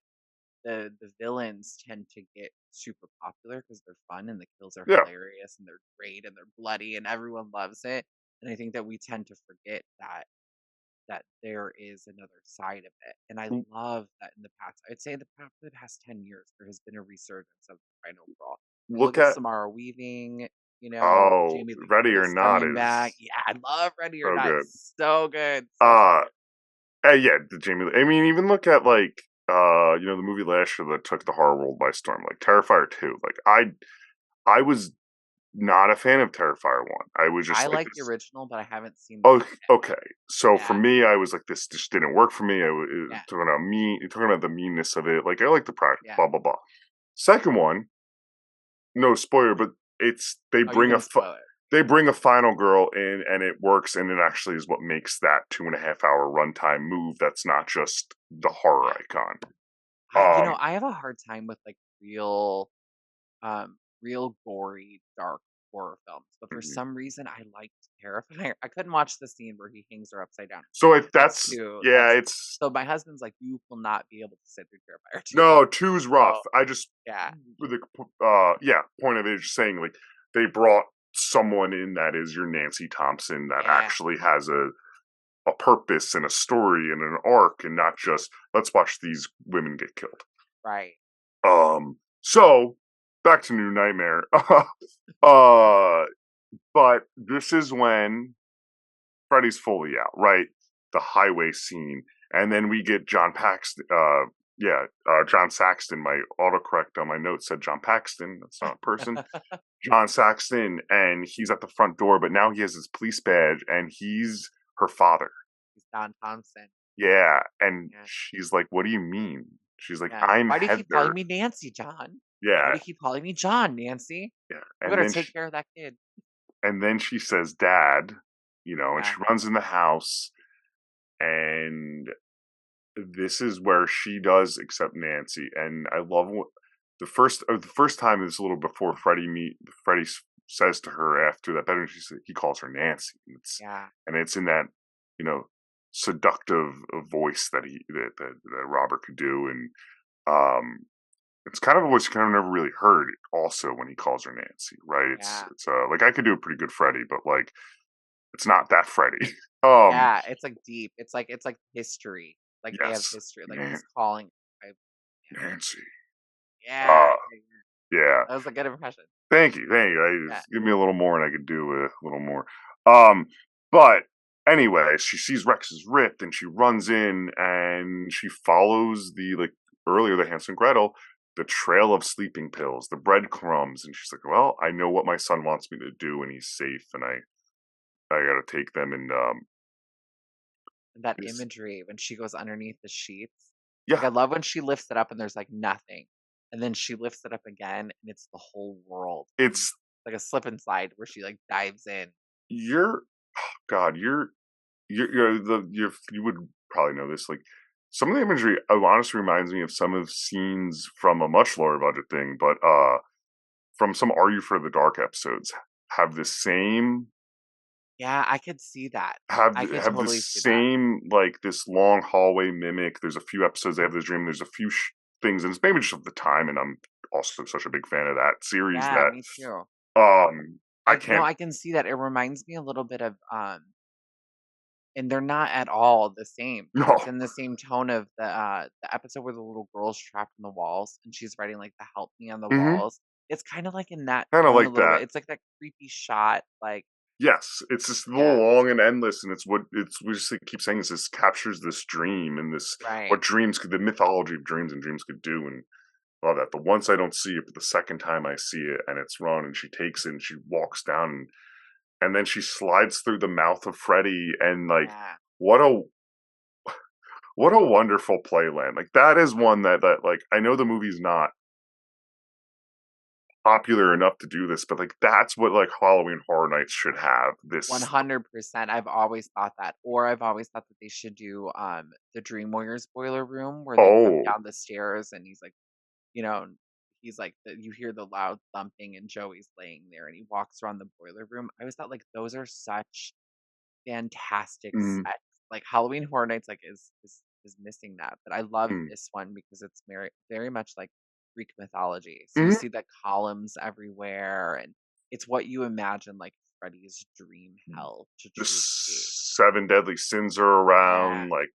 the villains tend to get super popular because they're fun and the kills are yeah. hilarious and they're great and they're bloody and everyone loves it. And I think that we tend to forget that there is another side of it. And I love that in the past, I'd say for the past 10 years, there has been a resurgence of the final brawl. You look Look at at Samara Weaving, oh, Jamie Lee Ready or Curtis Not coming back. is Yeah, I love Ready or so Not. good. So good. So so Uh, good. yeah, the Jamie. I mean, even look at like the movie last year that took the horror world by storm, like Terrifier 2. Like I was not a fan of Terrifier 1. I was I just like like the this. original, but I haven't seen the Oh, second. okay. So for Yeah, me, I was like, this just didn't work for me. yeah, Talking about the meanness of it. Like, I like the project, yeah. blah blah blah. Second one, no spoiler, but it's Oh, you can spoil it. they bring a final girl in, and it works, and it actually is what makes that 2.5 hour runtime move. That's not just the horror Yeah. icon. I Um, I have a hard time with like real gory, dark horror films. But for mhm. some reason I liked Terrifier. I couldn't watch the scene where he hangs her upside down. So if That's that's too yeah, that's it's so my husband's like, you will not be able to sit through Terrifier 2. no, two's rough. So I just yeah, with the yeah, point of it is just saying like they brought someone in that is your Nancy Thompson that yeah, actually has a purpose and a story and an arc, and not just let's watch these women get killed. right. So back to New Nightmare. uh, but this is when Freddy's fully out, right? The highway scene, and then we get John Paxton. John Saxton. My autocorrect on my notes said John Paxton. That's not a person. John Saxton, and he's at the front door, but now he has his police badge, and he's her father. He's Don Thompson. Yeah, and Yeah, she's like, "What do you mean?" She's like, yeah. "I'm Why do you keep calling Heather." me Nancy, John? Why do Yeah, you keep calling me John, Nancy? yeah, We and better then take care of that kid. she says, "Dad," and Yeah. she runs in the house, and this is where she does accept Nancy, and I love what the first time is a little before Freddie says to her after that bedroom, he calls her Nancy, Yeah. and it's in that you know seductive voice that Robert could do, and it's kind of a voice you kind of never really heard. Also, when he calls her Nancy, right? Yeah. It's like I could do a pretty good Freddy, but like it's not that Freddy. Yeah, it's like deep. It's like history. Like they have Yes, history. Like he's calling. I, Nancy. yeah, Uh, yeah, yeah. yeah. That was a good impression. Thank you. I Yeah. just give me a little more, and I could do a little more. Um, but anyway, she sees Rex's ripped, and she runs in, and she follows the like earlier the Hansel and Gretel, the trail of sleeping pills, the breadcrumbs, and she's like, "Well, I know what my son wants me to do, and he's safe, and I got to take them." And And that this, imagery when she goes underneath the sheets. Like yeah, I love when she lifts it up and there's like nothing. And then she lifts it up again and it's the whole world. And it's like a slip and slide where she like dives in. you're, God, you would probably know this. Like some of the imagery, honestly reminds me of some of scenes from a much lower budget thing, but from some Are You for the Dark episodes have the same Yeah, I could see that. I could have the totally see that. same like this long hallway mimic. There's a few episodes they have this dream. There's a few things, and it's maybe just of the time. And I'm also such a big fan of that series Yeah, that me too. I I no, can't. I can see that. It reminds me a little bit of and they're not at all the same, but No, it's in the same tone of the episode where the little girl's trapped in the walls and she's writing like the help me on the hmm walls. It's kind of like in that kind of tone a like little bit. that. It's like that creepy shot, like Yes, it's just a little yeah, long and endless, and it's what it's we just keep saying is this captures this dream and this right. what dreams could the mythology of dreams and dreams could do, and love that. The once I don't see it, but the second time I see it, and it's Ron, and she takes it and she walks down, and then she slides through the mouth of Freddy, and like Yeah. what a what a wonderful playland. Like that is one that like I know the movie's not popular enough to do this, but like that's what like Halloween Horror Nights should have. This 100%. I've always thought that. Or I've always thought that they should do the Dream Warriors boiler room where they come oh down the stairs and he's like, you know, he's like you hear the loud thumping and Joey's laying there and he walks around the boiler room. I always thought like those are such fantastic mm, sets. Like Halloween Horror Nights like is missing that. But I love mm, this one because it's very much like Greek mythology. So you mhm. see the columns everywhere and it's what you imagine like Freddy's dream hell to The truly be. seven deadly sins are Yeah. around, like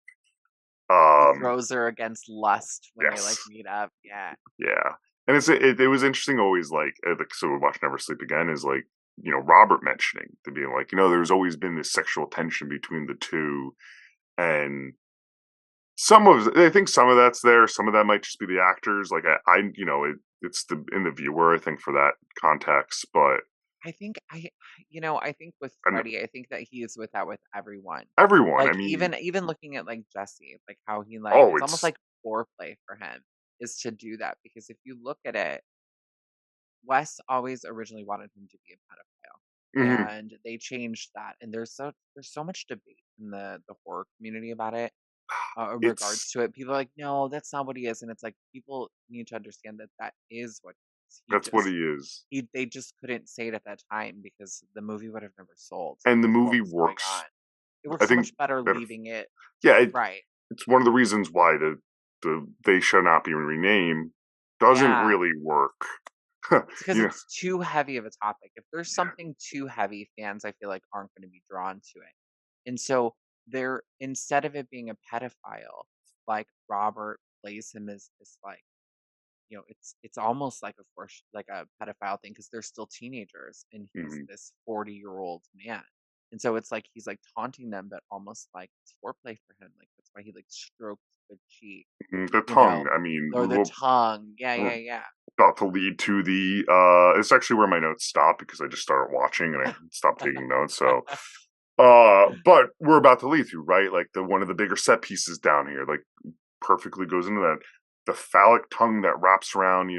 He um throws her against lust when they like yes, meet up. Yeah. yeah. And it was interesting always like so we watch Never Sleep Again is like Robert mentioning to being like there's always been this sexual tension between the two, and I think some of that's there, some of that might just be the actors. Like it's the in the viewer, I think, for that context, but I think I think with and Freddie, I think that he is with that with everyone. everyone, I Like mean, even looking at like Jesse, like how he like oh, it's almost it's like foreplay for him is to do that because if you look at it, Wes always originally wanted him to be a pedophile. mhm, And they changed that. And there's so much debate in the horror community about it, in regards it's to it. People are like, no, that's not what he is. And it's like people need to understand that that is what he is. that's what he is. They just couldn't say it at that time because the movie would have never sold And the because of what movie was going works. on. It works I so think much better better. leaving it Yeah, right. it's one of the reasons why the They Shall Not Be Renamed doesn't Yeah. really work. It's because you know, it's too heavy of a topic. If there's yeah, something too heavy, fans I feel like aren't going to be drawn to it. And so they're instead of it being a pedophile, like Robert plays him as this like it's almost like of course like a pedophile thing because they're still teenagers and he's mhm, this 40-year-old man. And so it's like he's like taunting them, but almost like it's foreplay for him. Like that's why he like strokes the cheek, mhm, the you tongue. know, I mean, or the tongue. Yeah, we're yeah, yeah. about to lead to the. It's actually where my notes stop because I just started watching and I stopped taking notes. So, but we're about to lead to right, like the one of the bigger set pieces down here, like perfectly goes into that. The phallic tongue that wraps around,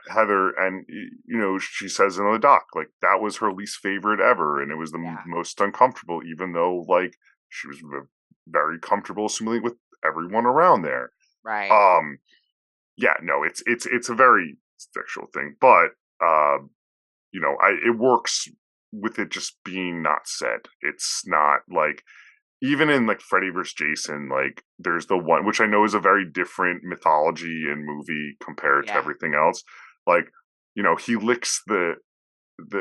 Heather, and she says in the doc like that was her least favorite ever, and it was the Yeah, most uncomfortable, even though like she was very comfortable assimilating with everyone around there. right. Um, yeah, no, it's a very sexual thing, but it works with it just being not said. It's not like even in like Freddy vs. Jason, like there's the one which I know is a very different mythology and movie compared to Yeah. everything else. Like, he licks the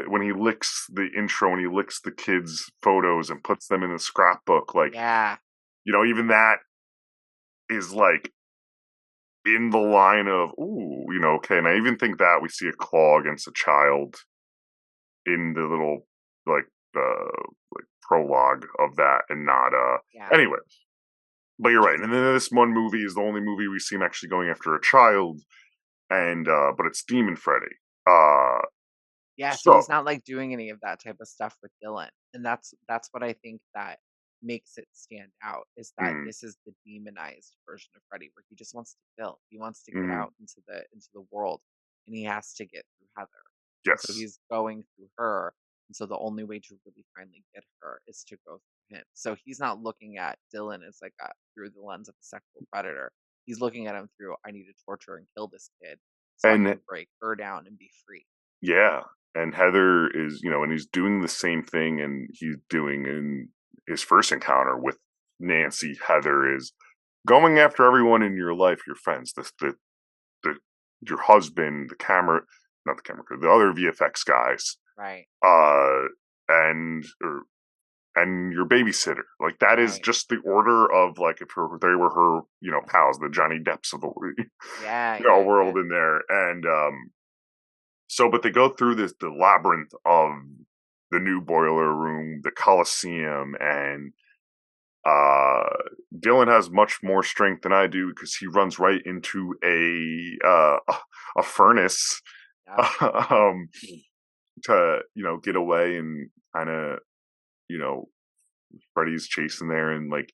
when he licks the intro and he licks the kids' photos and puts them in the scrapbook, like, Yeah. even that is like in the line of, ooh, okay. And I even think that we see a claw against a child in the little like like prologue of that, and not Yeah. anyway. But you're right. And then this one movie is the only movie we see him actually going after a child, and but it's Demon Freddy. Yeah, so So he's not like doing any of that type of stuff with Dylan. And that's what I think that makes it stand out, is that mm, this is the demonized version of Freddy, where he just wants to kill. He wants to get mm, out into the world, and he has to get through Heather. And so yes, he's going through her. And so the only way to really finally get her is to go through him. So he's not looking at Dylan as like through the lens of a sexual predator. He's looking at him through, I need to torture and kill this kid so I and can break her down and be free. yeah, and Heather is, and he's doing the same thing, and he's doing in his first encounter with Nancy. Heather is going after everyone in your life, your friends, the your husband, the camera, not the camera crew, the other VFX guys, Right. uh, and and your babysitter. Like that is Right. just the order of like if they were her, pals, the Johnny Depps of the Yeah, yeah, yeah. world in there, and so, but they go through the labyrinth of the new boiler room, the Coliseum, and Dylan has much more strength than I do because he runs right into a furnace, Yeah. um, to get away, and kind of you know Freddy's chasing there, and like,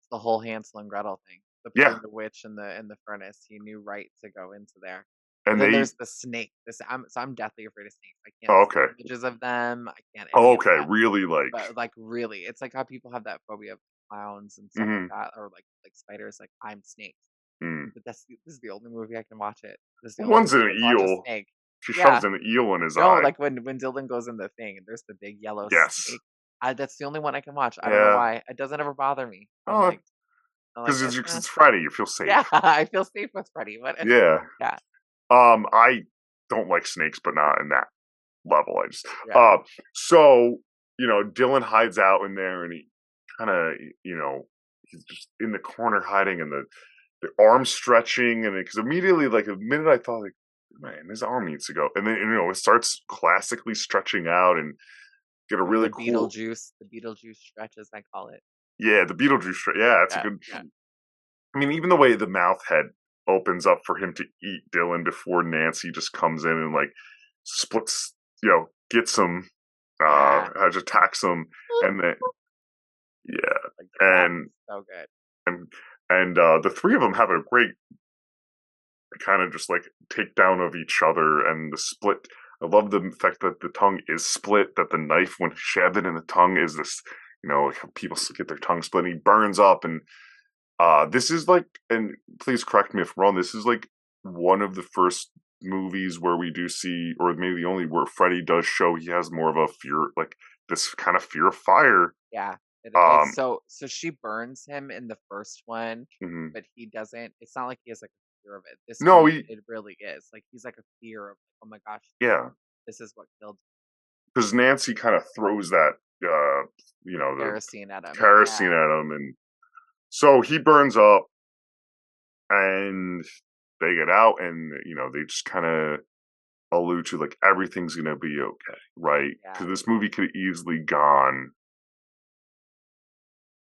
It's the whole Hansel and Gretel thing. The yeah, putting the witch in the furnace. He knew right to go into there. But and then they there's the snake. I'm deathly afraid of snakes. I can't oh, see okay, images of them. I can't oh, any of okay, that. really like, But like really, it's like how people have that phobia of clowns and stuff like mm-hmm, that, or like spiders. Like I'm snakes. mm. But this is the only movie I can watch it. This is the only One's movie an I can watch a eel. snake. She Yeah. shoves an eel in his No, eye. like when Dylan goes in the thing and there's the big yellow Yes, snake. That's the only one I can watch. I don't know yeah. why. It doesn't ever bother me. Oh, I'm like, because it's Friday, you feel yeah, safe. I feel safe with Freddy. But Yeah. yeah, I don't like snakes, but not in that level. I just yeah, so Dylan hides out in there, and he kind of he's just in the corner hiding, and the arm stretching, and because immediately, like the minute I thought, like, man, his arm needs to go, and then it starts classically stretching out, and get a really cool, the Beetlejuice stretch, as I call it. yeah, the Beetlejuice. Yeah, it's a Yeah, good. yeah, I mean, even the way the mouth head opens up for him to eat Dylan before Nancy just comes in and like splits, gets him, yeah. just attacks him, and then yeah, Like that and is so good. and the three of them have a great kind of just like takedown of each other, and the split. I love the fact that the tongue is split, that the knife, when stabbed in the tongue, is this, like how people get their tongue split, and he burns up, and this is like, and please correct me if I'm wrong, this is like one of the first movies where we do see, or maybe the only, where Freddy does show he has more of a fear, like this kind of fear of fire. Yeah, it is. Um, So she burns him in the first one, mhm. but he doesn't. It's not like he has like a fear of it. This No, one, it really is. Like he's like a fear of, oh my gosh, yeah, this is what killed because Nancy kind of throws that, the kerosene at him. kerosene Yeah, at him, and so he burns up, and they get out, and they just kind of allude to like everything's gonna be okay, right? yeah, Because this movie could have easily gone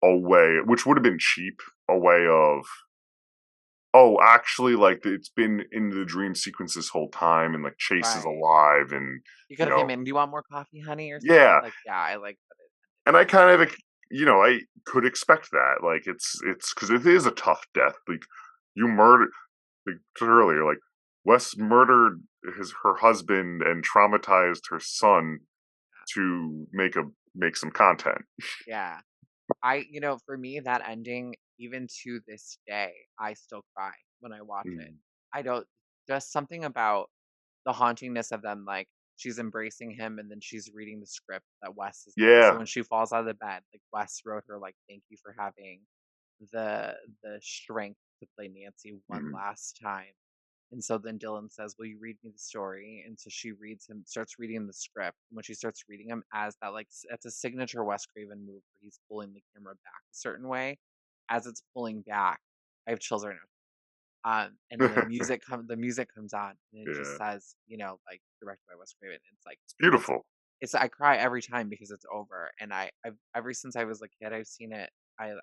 a way, which would have been cheap, a way of, oh, actually, like it's been in the dream sequence this whole time, and like Chase is right. alive, and You you could have came know, in. Do you want more coffee, honey, or something? yeah, Like, yeah, I like that. and I kind of, I could expect that, like it's because it is a tough death, like you murder, like earlier, like Wes murdered her husband and traumatized her son to make some content. Yeah, for me, that ending, even to this day, I still cry when I watch it. Mm, I don't. Just something about the hauntingness of them, like she's embracing him, and then she's reading the script that Wes is like. So Yeah. when she falls out of the bed, like Wes wrote her like, "Thank you for having the strength to play Nancy one Mhm. last time." And so then Dylan says, "Will you read me the story?" And so she starts reading the script. And when she starts reading him, as that like it's a signature Wes Craven move where he's pulling the camera back a certain way. As it's pulling back, I have chills right now. And then the music comes on, and it just Yeah. says, like directed by Wes Craven. It's like It's beautiful. it's I cry every time because it's over, and I've ever since I was a kid, I've seen it.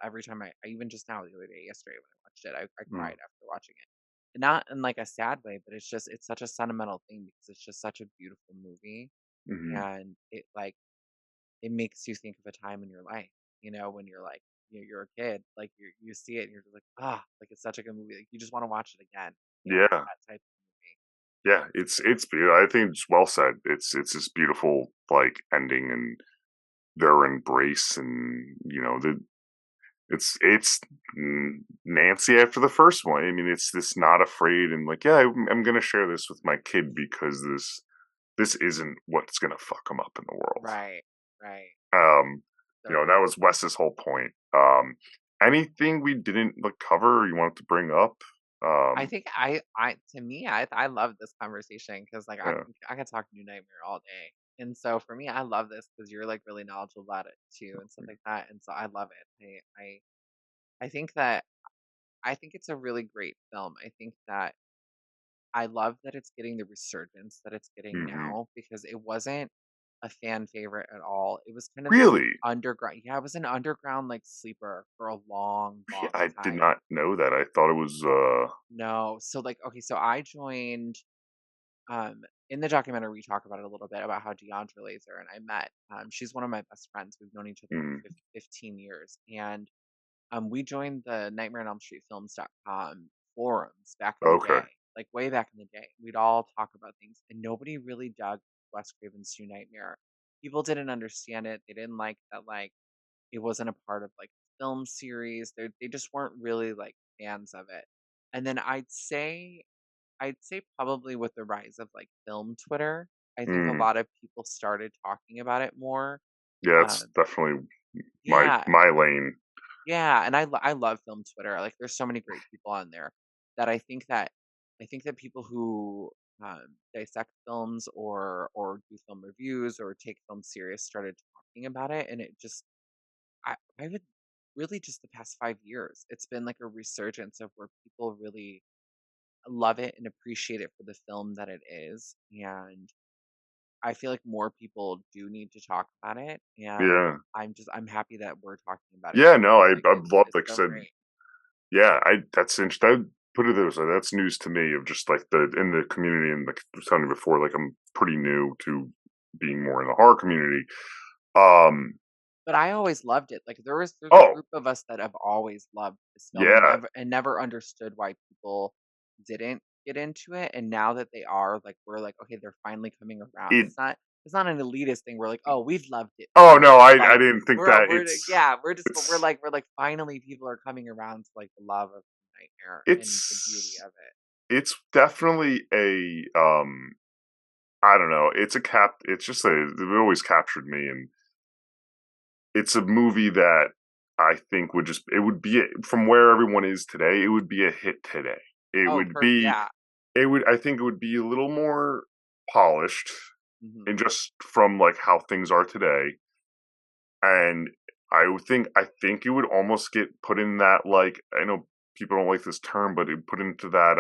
Every time I even just now the other day, yesterday when I watched it, I Mm. cried after watching it. And not in like a sad way, but it's such a sentimental thing because it's just such a beautiful movie, Mhm. and it makes you think of a time in your life, when you're like you're a kid, like you see it and you're just like, like it's such a good movie, like you just want to watch it again, Yeah. that type of movie. Yeah, it's beautiful. I think it's well said. It's this beautiful like ending and their embrace, and it's Nancy after the first one. I mean, it's this not afraid and like, yeah, I'm gonna share this with my kid because this isn't what's gonna fuck him up in the world. Right, right. Um, So that was Wes's whole point. Anything we didn't like cover or you wanted to bring up? I Um, think to me, I love this conversation because like yeah. I can talk New Nightmare all day, and so for me, I love this because you're like really knowledgeable about it too and stuff like that, and so I love it. I think that I think it's a really great film. I think that I love that it's getting the resurgence that it's getting Hmm. now because it wasn't a fan favorite at all. It was kind of this Really? underground. Yeah, it was an underground like sleeper for a long, Yeah, long I did time. not know that. I thought it was. No, so like okay, so I joined in the documentary we talk about it a little bit about how DeAndre Laser and I met. She's one of my best friends. We've known each other Mm, for 15 years, and we joined the Nightmare on Elm Street Films.com forums back in the okay. day, like way back in the day. We'd all talk about things, and nobody really dug Wes Craven's New Nightmare. People didn't understand it. They didn't like that, like it wasn't a part of like the film series. They just weren't really like fans of it. And then I'd say probably with the rise of like film Twitter, I think a Mm, lot of people started talking about it more. yeah, it's Um, definitely my yeah, my lane. yeah, and I love film Twitter. Like, there's so many great people on there that I think that people who dissect films or do film reviews or take film serious started talking about it, and it just I would really just the past 5 years, it's been like a resurgence of where people really love it and appreciate it for the film that it is, and I feel like more people do need to talk about it, and Yeah, I'm happy that we're talking about it yeah. too. No, Like I've loved. it's Like I so said, great. yeah. That's interesting. I put it this way. That's news to me. Of just like the in the community, and like I was telling you before, like I'm pretty new to being more in the horror community. Um. But I always loved it. Like there's a Oh, group of us that have always loved this film and yeah. never understood why people didn't get into it. And now that they are, like we're like, okay, they're finally coming around. It. It's not an elitist thing. We're like, oh, we've loved it Oh no, forever. I Like didn't think that. we're It's like finally people are coming around to like the love of Nightmare and the beauty it's of it. it's definitely a I don't know. It's a cap. It's just it always captured me, and it's a movie that I think it would be from where everyone is today. It would be a hit today. It Oh, would be. yeah. I think it would be a little more polished, Hmm. and just from like how things are today. And I think it would almost get put in that like I know people don't like this term, but it put into that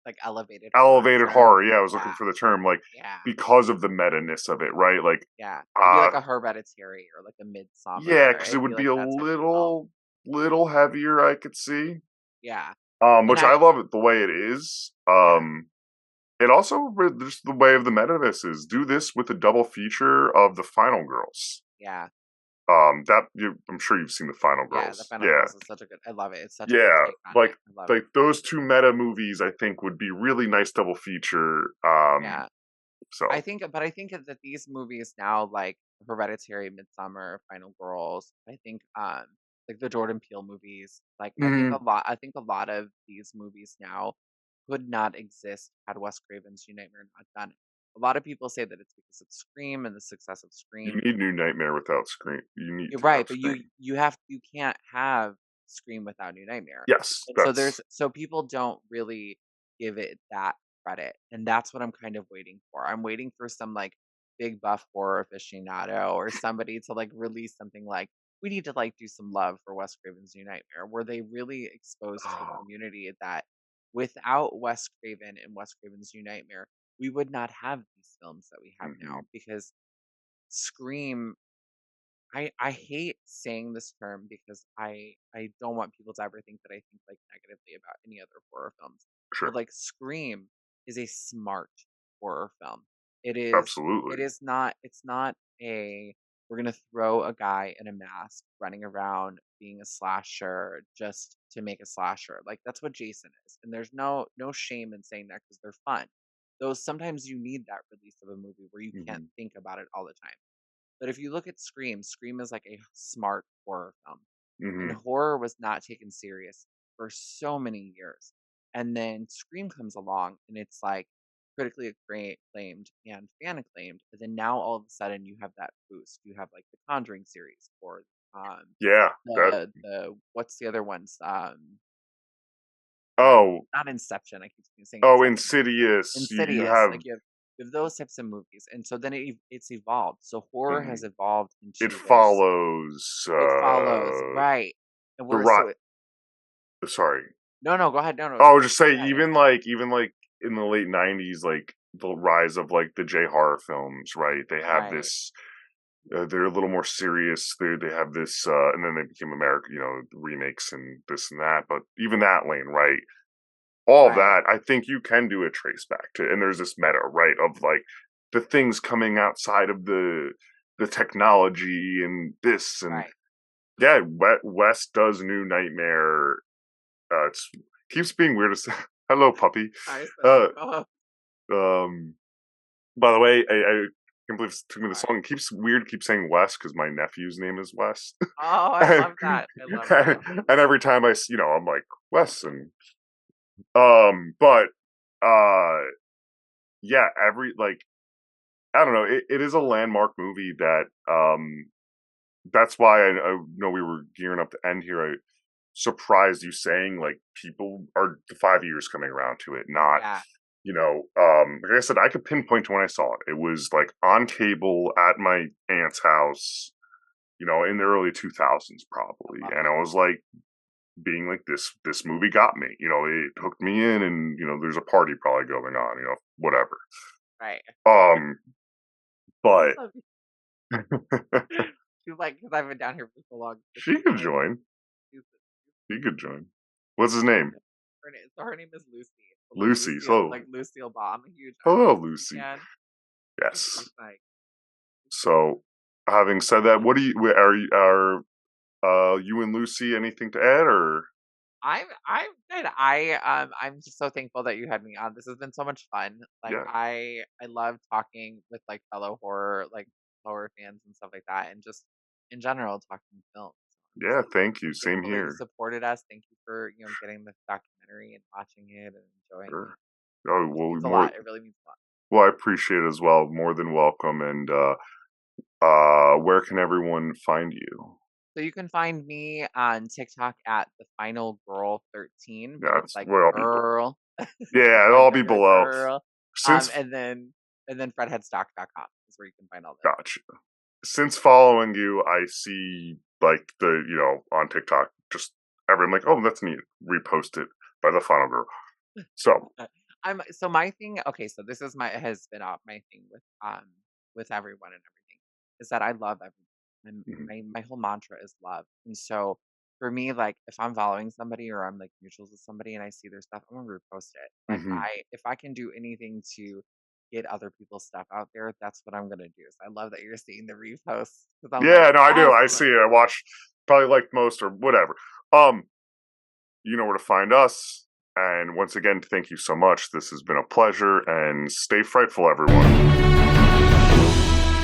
Like elevated horror elevated term. horror. Yeah, I was looking Yeah. for the term, like Yeah. because of the meta-ness of it, right? Like, Yeah, it'd be uh, like a Hereditary or like a yeah, Midsummer. because it It'd be would be like a that type of film. little heavier. I could see, Yeah, and which I love it the way it is. yeah, It also just the way of the meta-ness is do this with a double feature of the Final Girls. yeah, I'm sure you've seen the Final yeah. The Girls. Final Yeah, Girls is such a good. I love it. It's such a good yeah, take on it. I love it. like those two meta movies. I think would be really nice double feature. Yeah, So but I think that these movies now, like Hereditary, Midsummer, Final Girls, I think like the Jordan Peele movies, like mhm. I think a lot of these movies now could not exist had Wes Craven's New Nightmare not done it. A lot of people say that it's because of Scream and the success of You Scream. need New Nightmare without Scream. You need You're to have right, but Scream. you can't have Scream without New Nightmare. Yes, And so that's so people don't really give it that credit. And that's what I'm kind of waiting for. I'm waiting for some like big buff horror aficionado or somebody to like release something like we need to like do some love for Wes Craven's New Nightmare, where they really expose to the community that without Wes Craven and Wes Craven's New Nightmare, we would not have these films that we have now Mhm. because Scream I hate saying this term because I don't want people to ever think that I think like negatively about any other horror films. But Sure. like Scream is a smart horror film. It Absolutely. is not it's not a we're gonna throw a guy in a mask running around being a slasher just to make a slasher. Like that's what Jason is. And there's no shame in saying that because they're fun. Though sometimes you need that release of a movie where you can't Mhm. think about it all the time. But if you look at Scream, Scream is like a smart horror film. And Mhm. horror was not taken serious for so many years. And then Scream comes along and it's like critically acclaimed and fan acclaimed. And then now all of a sudden you have that boost. You have like the Conjuring series or Yeah, that the what's the other ones? oh, Not Inception. I keep saying oh, Inception. Insidious. You Insidious. have Like you have those types of movies. And so then it's evolved. So horror has mhm. evolved It into this. follows, It follows, right. And the we're ri so it sorry. no, go ahead. No, Oh, just say go ahead. even like in the late '90s, like the rise of like the J horror films, right? They have Right, this. They're a little more serious. They have this, and then they became American, remakes and this and that. But even that lane, right? All right, that, I think you can do a trace back to, and there's this meta, right, of like the things coming outside of the technology and this and right. yeah, West does New Nightmare. It's keeps being weird to say. Hello, puppy. I said, Uh, oh, um. By the way, I can't believe it took me this sorry. long. It keeps weird. Keep saying Wes because my nephew's name is Wes, Oh, I and, love that. I love and that. every time I'm like Wes and but uh, yeah, every like I don't know. It is a landmark movie that that's why I know we were gearing up to end here. I surprised you saying like people are the 5 years coming around to it, not Yeah, like I said, I could pinpoint to when I saw it. It was like on cable at my aunt's house, in the early 2000s I probably. love And it. I was like being like this movie got me. It hooked me in and there's a party probably going on, whatever. Right. Um I but love you. She's like, because I've been down here for so long. So she she's could like, join. she's, She could join. What's his name? her name is Lucy. So like Lucy. So Like Lucille Ball. I'm a huge hello, Lucy Lucy. fan. Yes. She's like, So having said that, what do you are you and Lucy anything to add or I'm good. I'm just so thankful that you had me on. This has been so much fun. Like yeah. I love talking with like fellow horror fans and stuff like that, and just in general talking films. So I'm just Yeah, thank you. I'm Same thankful that you here. supported us. Thank you for getting this documentary and watching it and enjoying it. Sure. Oh, It well, means a lot. It really means a lot. I appreciate it as well. More than welcome. And where can everyone find you? So you can find me on TikTok at the Final Girl 13, but Yeah, it's like well, I'll be girl. yeah, It's it'll like all the be word below. girl. Since And then fredheadstock.com is where you can find all that. gotcha. Since following you, I see like on TikTok, just everyone like, oh, that's neat. Repost it by the Final Girl. So So my thing, okay, so this is has been my thing with everyone and everything is that I love everyone. And mhm, my whole mantra is love. And so for me, like if I'm following somebody or I'm like mutuals with somebody and I see their stuff, I'm gonna repost it. Like mhm. if I can do anything to get other people's stuff out there, that's what I'm gonna do. So I love that you're seeing the reposts because I'm like, Yeah, no, I do. yes, I see it. I watch probably like most or whatever. You know where to find us. And once again, thank you so much. This has been a pleasure, and stay frightful, everyone.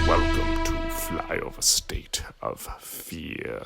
Welcome to Flyover State of Fear.